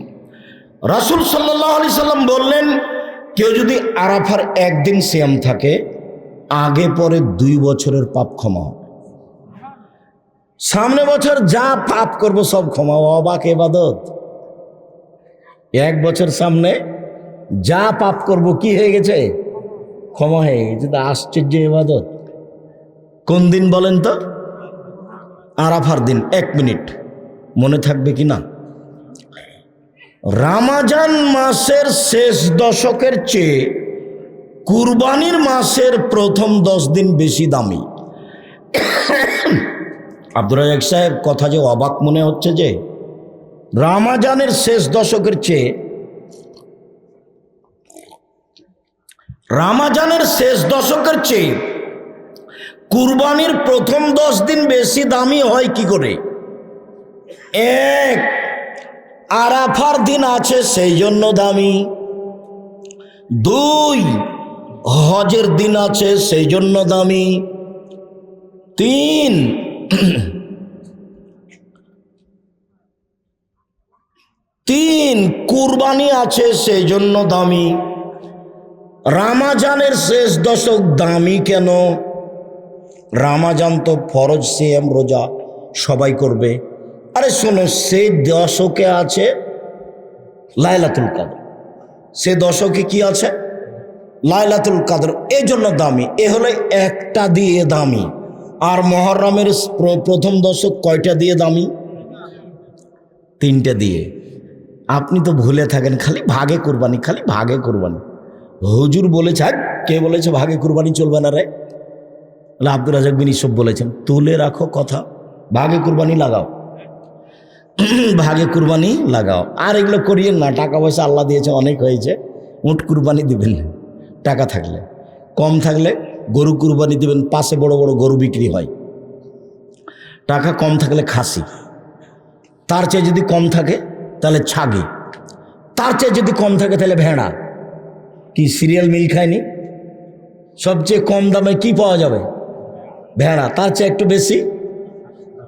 [SPEAKER 1] রাসূল সাল্লাল্লাহু আলাইহি সাল্লাম বললেন, কেউ যদি আরাফার 1 দিন সিয়াম থাকে আগে পরে 2 বছরের পাপ ক্ষমা হবে। সামনে বছর যা পাপ করব সব ক্ষমা। অবাক ইবাদত! 1 বছর সামনে যা পাপ করব কি হয়ে গেছে? ক্ষমা হয়ে গেছে। তা আশ্চর্য ইবাদত। কোন দিন বলেন তো? আরাফার দিন। 1 মিনিট মনে থাকবে কি না? রমজান মাসের শেষ দশকের চেয়ে কুরবানির মাসের প্রথম 10 দিন বেশি দামি। আব্দুর রাজ্জাক সাহেব, কথা যে অবাক মনে হচ্ছে যে রমজানের শেষ দশকের চেয়ে কুরবানির প্রথম 10 দিন বেশি দামি হয় কি করে? 1, আরাফার দিন আছে সেই জন্য দামি। 2, হজের দিন আছে সেই জন্য দামি। 3, কুরবানি আছে সেই জন্য দামি। রমজানের শেষ দশক দামি কেন? রমজান তো ফরজ সিয়াম রোজা সবাই করবে। আরে শোনো, সেই দশকে আছে লাইলাতুল কদর। সে দশকে কি আছে? লাইলাতুল কদর। এই জন্য দামি। এ হলো একটা দিয়ে দামি। আর মহরমের প্রথম দশক কয়টা দিয়ে দামি? 3টে দিয়ে। আপনি তো ভুলে থাকেন, খালি ভাগে কুরবানি, খালি ভাগে কুরবানি। হুজুর বলেছে, কে বলেছে ভাগে কুরবানি চলবে না রে? আব্দুর রাজ্জাক বিন ইউসুফ বলেছেন। তুলে রাখো কথা, ভাগে কুরবানি লাগাও, ভাগে কুরবানি লাগাও। আর এগুলো করিয়েন না। টাকা পয়সা আল্লাহ দিয়েছে, অনেক হয়েছে। উট কুরবানি দিবেন টাকা থাকলে, কম থাকলে গরু কুরবানি দিবেন। পাশে বড় বড় গরু বিক্রি হয়। টাকা কম থাকলে খাসি, তার চেয়ে যদি কম থাকে তাহলে ছাগি, তার চেয়ে যদি কম থাকে তাহলে ভেড়া। কি সিরিয়াল মিল খায়নি? সবচেয়ে কম দামে কি পাওয়া যাবে? ভেড়া। তার চেয়ে একটু বেশি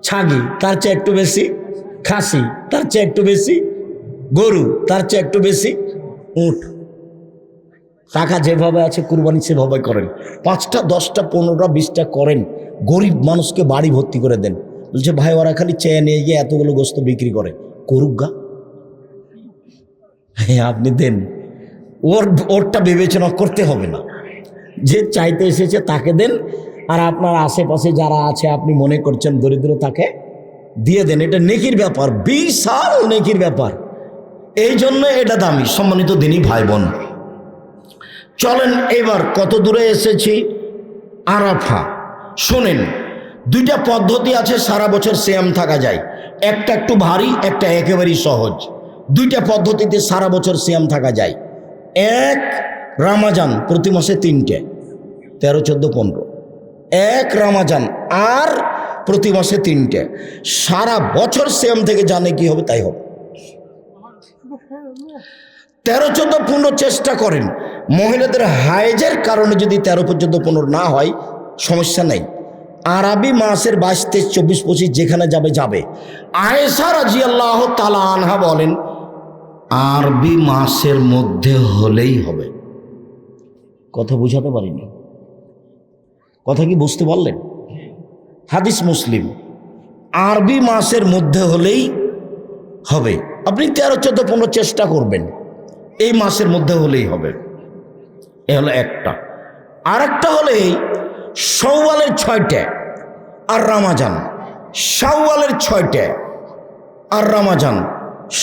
[SPEAKER 1] ছাগি, তার চেয়ে একটু বেশি খাসি, তার চেয়ে একটু বেশি গরু, তার চেয়ে একটু বেশি উট। টাকা যেভাবে আছে কুরবানি সেভাবে করেন। 5টা 10টা 15টা 20টা করেন। গরিব মানুষকে বাড়ি ভর্তি করে দেন। বলছে ভাই, ওরা খালি চেয়ে নিয়ে গিয়ে এতগুলো গোস্ত বিক্রি করে, করুক গা। হ্যাঁ, আপনি দেন। ওরটা বিবেচনা করতে হবে না। যে চাইতে এসেছে তাকে দেন। আর আপনার আশেপাশে যারা আছে আপনি মনে করছেন দরিদ্র, তাকে দিয়ে দেন। এটা নেকির ব্যাপার, বিশাল নেকির ব্যাপার। এই জন্য এটা দামি। সম্মানিত দিনী ভাই বোন, চলেন এবার কত দূরে এসেছি? আরাফা। শোনেন, 2টা পদ্ধতি আছে সারা বছর সিয়াম থাকা যায়। একটা একটু ভারী, একটা একেবারেই সহজ। 2টা পদ্ধতিতে সারা বছর সিয়াম থাকা যায়। 1, রমজান প্রতি মাসে 3টে, 13, 14, 15। 1 রমজান আর প্রতি মাসে 3টে। সারা বছর সিয়াম থেকে জানে কি হবে তাই হবে। 13, 14, 15 চেষ্টা করেন। মহিলাদের হায়েজের কারণে যদি 13, 14, 15 না হয় সমস্যা নেই। আরবি মাসের 22, 23, 24, 25 যেখানে যাবে যাবে। আয়েশা রাদিয়াল্লাহু তাআলা আনহা বলেন, আরবি মাসের মধ্যে হলেই হবে। কথা বুঝাতে পারিনি? কথা কি বুঝতে পারলেন? হাদিস মুসলিম। আরবি মাসের মধ্যে হলেই হবে। আপনি 13, 14, 15 চেষ্টা করবেন, এই মাসের মধ্যে হলেই হবে। এ হলো একটা। আর একটা হলে শাওয়ালের 6টা আর রমজান। শাওয়ালের 6টা আর রমজান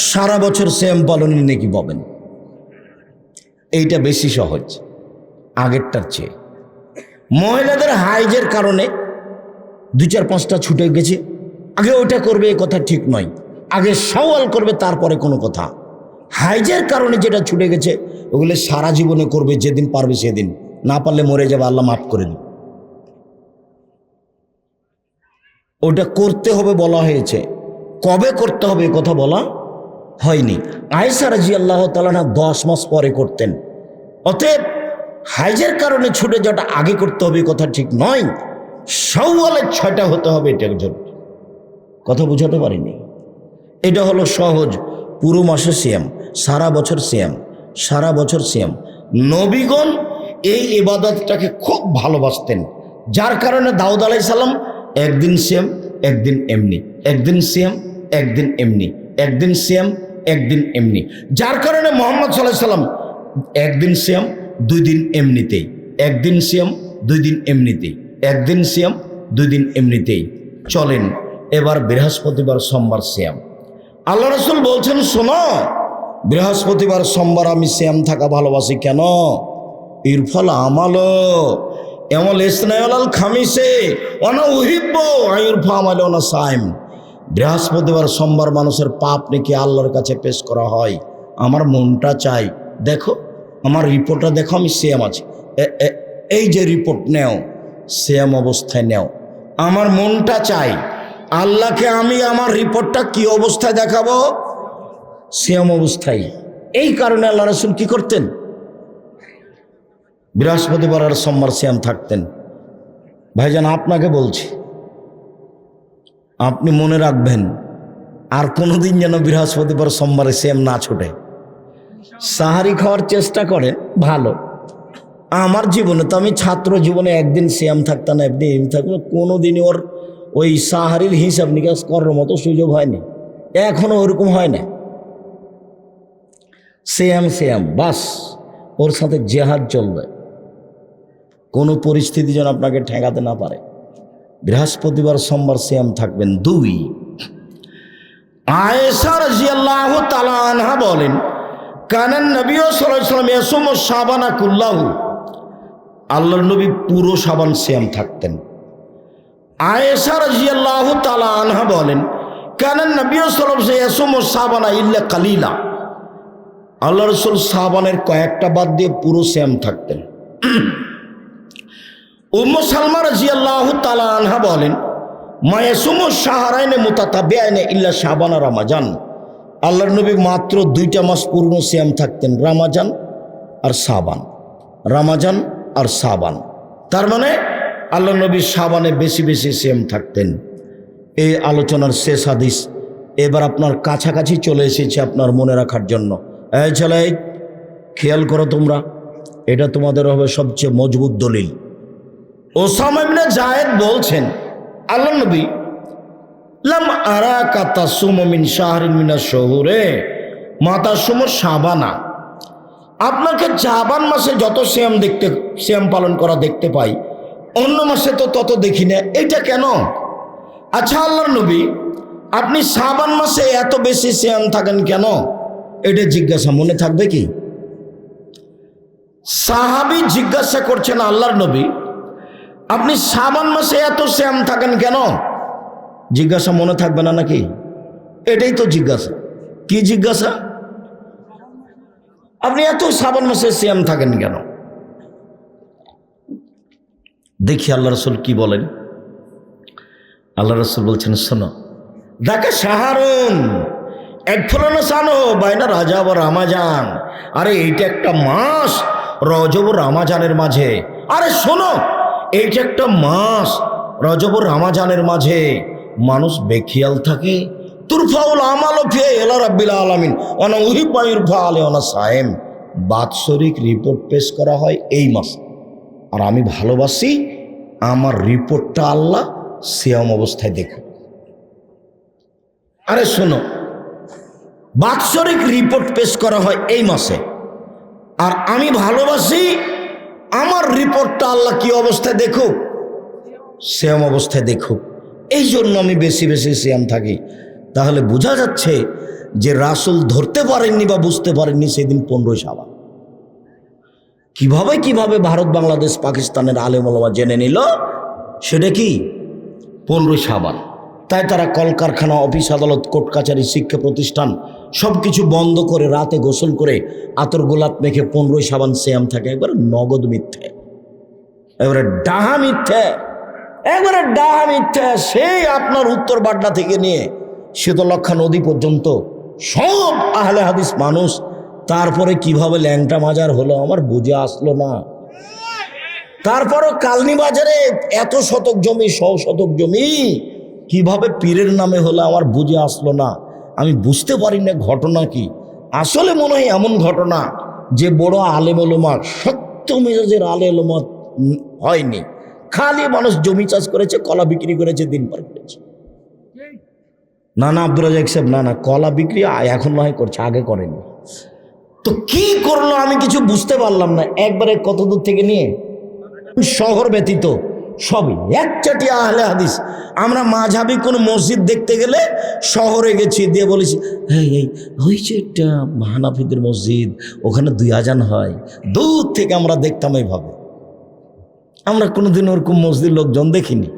[SPEAKER 1] সারা বছর সিয়াম পালনের নেকি পাবেন। এইটা বেশি সহজ আগেরটার চেয়ে। মহিলাদের হাইজের কারণে 2, 4, 5টা ছুটে গেছে, আগে ওটা করবে এ কথা ঠিক নয়, আগে শাওয়াল করবে তারপরে কোনো কথা। হাইজের কারণে যেটা ছুটে গেছে ওগুলো সারা জীবনে করবে, যেদিন পারবে সেদিন, না পারলে মরে যাবে, আল্লাহ মাফ করে দিন। ওটা করতে হবে বলা হয়েছে, কবে করতে হবে এ কথা বলা হয়নি। আয়েশা রাদিয়াল্লাহু তাআলা 10 মাস পরে করতেন। অতএব হাইজের কারণে ছুটে যাওয়াটা আগে করতে হবে কথা ঠিক নয়, শাওয়ালের 6টা হতে হবে, এটার জন্য। কথা বুঝাতে পারিনি? এটা হলো সহজ, পুরো মাসে সিয়াম, সারা বছর সিয়াম, সারা বছর সিয়াম। নবীগণ এই ইবাদতটাকে খুব ভালোবাসতেন, যার কারণে দাউদ আলাইহিস সালাম একদিন সিয়াম একদিন এমনি, একদিন সিয়াম একদিন এমনি, একদিন সিয়াম একদিন এমনি। যার কারণে মুহাম্মদ সাল্লাল্লাহু আলাইহি সাল্লাম একদিন সিয়াম 2 দিন এমনিতেই, একদিন সিয়াম 2 দিন এমনিতেই, একদিন সিয়াম 2 দিন এমনিতেই চলেন। এবার বৃহস্পতিবার সোমবার সিয়াম। আল্লাহ রাসূল বলছেন, শোনো, বৃহস্পতিবার সোমবার আমি সিয়াম থাকা ভালোবাসি। কেন? ইরফাল আমালো এমল ইসনাইল খামিসে অনা উহিব্ব আইরফা আমালো না সাইম। বৃহস্পতিবার সোমবার মানুষের পাপ নাকি আল্লাহর কাছে পেশ করা হয়। আমার মনটা চাই, দেখো আমার রিপোর্টটা দেখো, আমি সিয়াম আছি, এই যে রিপোর্ট নেও, সিয়াম অবস্থায় নেও। আমার মনটা চাই আল্লাহকে আমি আমার রিপোর্টটা কি অবস্থায় দেখাবো? সিয়াম অবস্থায়। এই কারণে আল্লাহ রাসূল কি করতেন? বৃহস্পতিবার আর সোমবার সিয়াম থাকতেন। ভাইজান আপনাকে বলছি, আপনি মনে রাখবেন আর কোনোদিন যেন বৃহস্পতিবার সোমবারে সিয়াম না ছুটে। সাহারি খাওয়ার চেষ্টা করেন, ভালো। আমার জীবনে তো, আমি ছাত্র জীবনে একদিন সিয়াম থাকতাম না, একদিন এম থাকতাম, কোনোদিনই ওর ওই সাহারির হিসাব নিকাশ করার মতো সুযোগ হয়নি, এখনো ওরকম হয় না। সিয়াম সিয়াম বাস, ওর সাথে জেহাদ চলবে, কোনো পরিস্থিতি যেন আপনাকে ঠেকাতে না পারে। বৃহস্পতিবার সোমবার সিয়াম থাকবেন। 2, আয়েশা রাদিয়াল্লাহু তাআলা আনহা বলেন, কানান নবী সাল্লাল্লাহু আলাইহি ওয়াসাল্লাম ইয়াসুমু শাবানা কুল্লাহু। আল্লাহর নবী পুরো শাবান সিয়াম থাকতেন। আয়েশা রাদিয়াল্লাহু তাআলা আনহা বলেন, কানান নবী সাল্লাল্লাহু আলাইহি ওয়াসাল্লাম ইয়াসুমু শাবানা ইল্লা কালিলা। আল্লাহ রাসূল শাবানের কয়েকটা বাদ দিয়ে পুরো সিয়াম থাকতেন। উম্মু সালমা রাদিয়াল্লাহু তাআলা আনহা বলেন, মা ইয়াসুমু শাহরাইনে মুতাতাবিআইনে ইল্লা শাবান আর রমাজান। আল্লাহর নবী মাত্র 2টা মাস পূর্ণ সিয়াম থাকতেন, রমাজান আর শাবান, রমাজান আর শাবান। তার মানে আল্লাহর নবী শাবানে বেশি বেশি সিয়াম থাকতেন। এই আলোচনার শেষ হাদিস এবার আপনার কাছাকাছি চলে এসেছে আপনার মনে রাখার জন্য। এই ছেলে, খেয়াল করো তোমরা, এটা তোমাদের হবে সবচেয়ে মজবুত দলিল। ওসামা ইবনে যায়েদ বলছেন, আল্লাহর নবী লাম আরাকা তাসুমু মিন শাহরিন মিনাশ শুহুরে মা তাসুমু শাবানা। আপনাকে শাবান মাসে যত সিয়াম পালন করা দেখতে পাই, অন্য মাসে তো তত দেখি না, এটা কেন? আচ্ছা আল্লাহর নবী, আপনি শাবান মাসে এত বেশি সিয়াম থাকেন কেন? এটা জিজ্ঞাসা মনে থাকবে কি? সাহাবী জিজ্ঞাসা করছেন, আল্লাহর নবী আপনি শাবান মাসে এত সিয়াম থাকেন কেন? জিজ্ঞাসা মনে থাকবে না নাকি? এটাই তো জিজ্ঞাসা। কি জিজ্ঞাসা? আপনি এত শাবান মাসে সিয়াম থাকেন কেন? দেখি আল্লাহ রাসূল কি বলেন। আল্লাহ রাসূল বলছেন, শোনো, যাকে শাহরুন একফুরানো সানো বাইনা রাজাব ও রামাজান। আরে এইটা একটা মাস, রজব ও রামাজানের মাঝে। আরে শোনো, এইটা একটা মাস, রজব ও রামাজানের মাঝে মানুষ বেখিয়াল থাকে। তুরফাউল আমাল ফি ইলা রাব্বিল আলামিন ওয়া উহিব্বু ইরফা আলাইহি সায়েম। বাৎসরিক রিপোর্ট পেশ করা হয় এই মাসে, আর আমি ভালোবাসি আমার রিপোর্টটা আল্লাহ সিয়াম অবস্থায় দেখুক। আরে শোনো, বাৎসরিক রিপোর্ট পেশ করা হয় এই মাসে, আর আমি ভালোবাসি আমার রিপোর্টটা আল্লাহ কি অবস্থায় দেখুক, সিয়াম অবস্থায় দেখুক। এই জন্য আমি বেশি বেশি সিয়াম থাকি। তাহলে বোঝা যাচ্ছে যে রাসূল ধরতে পারেননি বা বুঝতে পারেননি সেদিন 15 শাবান। কিভাবে ভারত, বাংলাদেশ, পাকিস্তানের আলেম ওলামা জেনে নিল সেটা কি 15 শাবান। তাই তারা কলকারখানা, অফিস আদালত, কোর্ট কাছারি, শিক্ষা প্রতিষ্ঠান সব কিছু বন্ধ করে রাতে গোসল করে আতর গোলাপ মেখে 15 শাবান সিয়াম থাকে। একবারে নগদ মিথ্যে, এবারে ডাহা মিথ্যে, একবারে ডাহা মিথ্যে। সেই আপনার উত্তর বাড্ডা থেকে নিয়ে শীতলক্ষা নদী পর্যন্ত সব আহলে হাদিস মানুষ। তারপরে কিভাবে ল্যাংটা মাজার হলো আমার বুঝে আসলো না। তারপরও কালনি বাজারে এত শতক জমি, 100 শতক জমি কিভাবে পীরের নামে হলো আমার বুঝে আসলো না। আমি বুঝতে পারি না ঘটনা কি। আসলে মনে হয় এমন ঘটনা যে বড় আলেম ওলামা, সত্য মেজাজের আলেম ওলামা হয়নি, খালি মানুষ জমি চাষ করেছে, কলা বিক্রি করেছে, দিন পার করেছে। না আব্দুর রাজাক সাহেব, না কলা বিক্রি এখন নয় করছে, আগে করেনি। তো কি করলো আমি কিছু বুঝতে পারলাম না। একবারে কত দূর থেকে নিয়ে শহর ব্যতীত সবই একচাটি আহলে হাদিস। আমরা মাঝহাবি কোনো মসজিদ দেখতে গেলে শহরে গেছি, দিয়ে বলেছি এই হয়েছে একটা হানাফিদের মসজিদ, ওখানে 2 আজান হয়। দূর থেকে আমরা দেখতাম এইভাবে। আমরা কোনোদিন ওরকম মসজিদ লোকজন দেখিনি।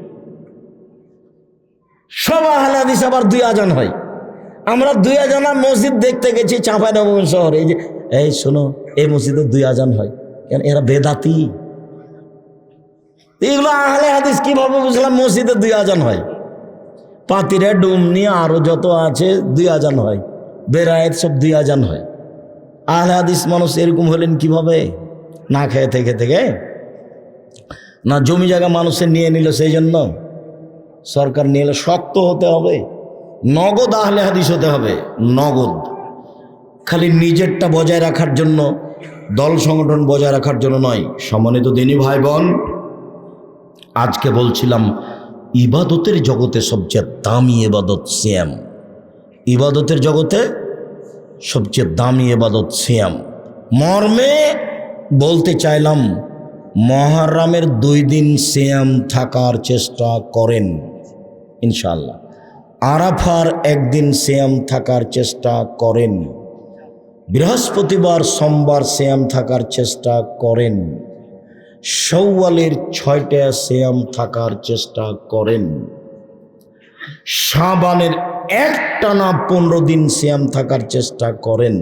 [SPEAKER 1] সব আহলে হাদিস আবার 2 আজান হয়। আমরা 2 আজানা মসজিদ দেখতে গেছি চাঁপাইনবাবগঞ্জ শহরে। এই শোনো, এই মসজিদে 2 আজান হয়, কেন? এরা বেদাতি। এগুলো আহলে হাদিস কিভাবে বুঝলাম মসজিদে 2 আজান হয়? পাতিরে, ডুমনি, আরো যত আছে 2 আজান হয়, বেরায়েত সব 2 আজান হয়। আহলে হাদিস মানুষ এরকম হলেন কিভাবে? না খেয়ে থেকে না জমি জায়গা মানুষের নিয়ে নিল, সেই জন্য সরকার নিয়ে এলো। শক্ত হতে হবে, নগদ আহলে হাদিস হতে হবে, নগদ। খালি নিজেরটা বজায় রাখার জন্য, দল সংগঠন বজায় রাখার জন্য নয়। সম্মানিত দিনী ভাই বোন, আজকে বলছিলাম ইবাদতের জগতে সবচেয়ে দামি ইবাদত সিয়াম। ইবাদতের জগতে সবচেয়ে দামি ইবাদত সিয়াম। মর্মে বলতে চাইলাম, মুহররমের 2 দিন সিয়াম থাকার চেষ্টা করেন ইনশাআল্লাহ। আরাফার 1 দিন সিয়াম থাকার চেষ্টা করেন। বৃহস্পতিবার, সোমবার সিয়াম থাকার চেষ্টা করেন। শাওয়ালের 6টা সিয়াম থাকার চেষ্টা করেন। শাবানের একটানা 15 দিন সিয়াম থাকার চেষ্টা করেন।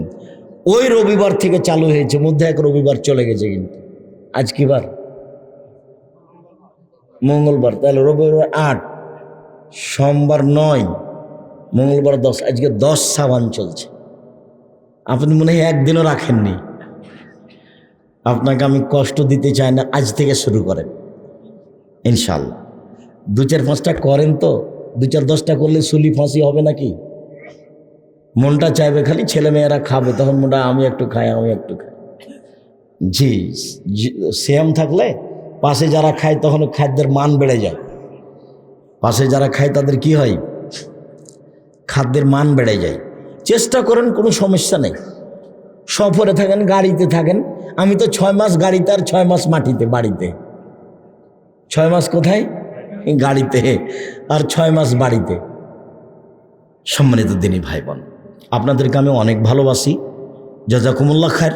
[SPEAKER 1] ওই রবিবার থেকে চালু হয়েছে, মধ্যে এক রবিবার চলে গেছে। কিন্তু আজ কি বার? মঙ্গলবার। তাহলে রবিবার 8, সোমবার 9, মঙ্গলবার 10, আজকে 10 শাবান চলছে। আপনি মনে হয় একদিনও রাখেননি। আপনাকে আমি কষ্ট দিতে চাই না, আজ থেকে শুরু করেন ইনশাল্লাহ। 2-4-5টা করেন তো, 2-4-10টা করলে সুলি ফাঁসি হবে নাকি? মনটা চাইবে খালি ছেলেমেয়েরা খাবে, তখন মনটা আমি একটু খাই। জি, সিয়াম থাকলে পাশে যারা খায় তখন খাদ্যের মান বেড়ে যায়। পাশে যারা খায় তাদের কি হয়? খাদ্যের মান বেড়ে যায়। চেষ্টা করেন, কোনো সমস্যা নেই। সফরে থাকেন, গাড়িতে থাকেন। আমি তো 6 মাস গাড়িতে আর 6 মাস মাটিতে, বাড়িতে। 6 মাস কোথায়? গাড়িতে, আর 6 মাস বাড়িতে। সম্মানিত দিনী ভাই বোন, আপনাদেরকে আমি অনেক ভালোবাসি। জাযাকুমুল্লাহ খায়র।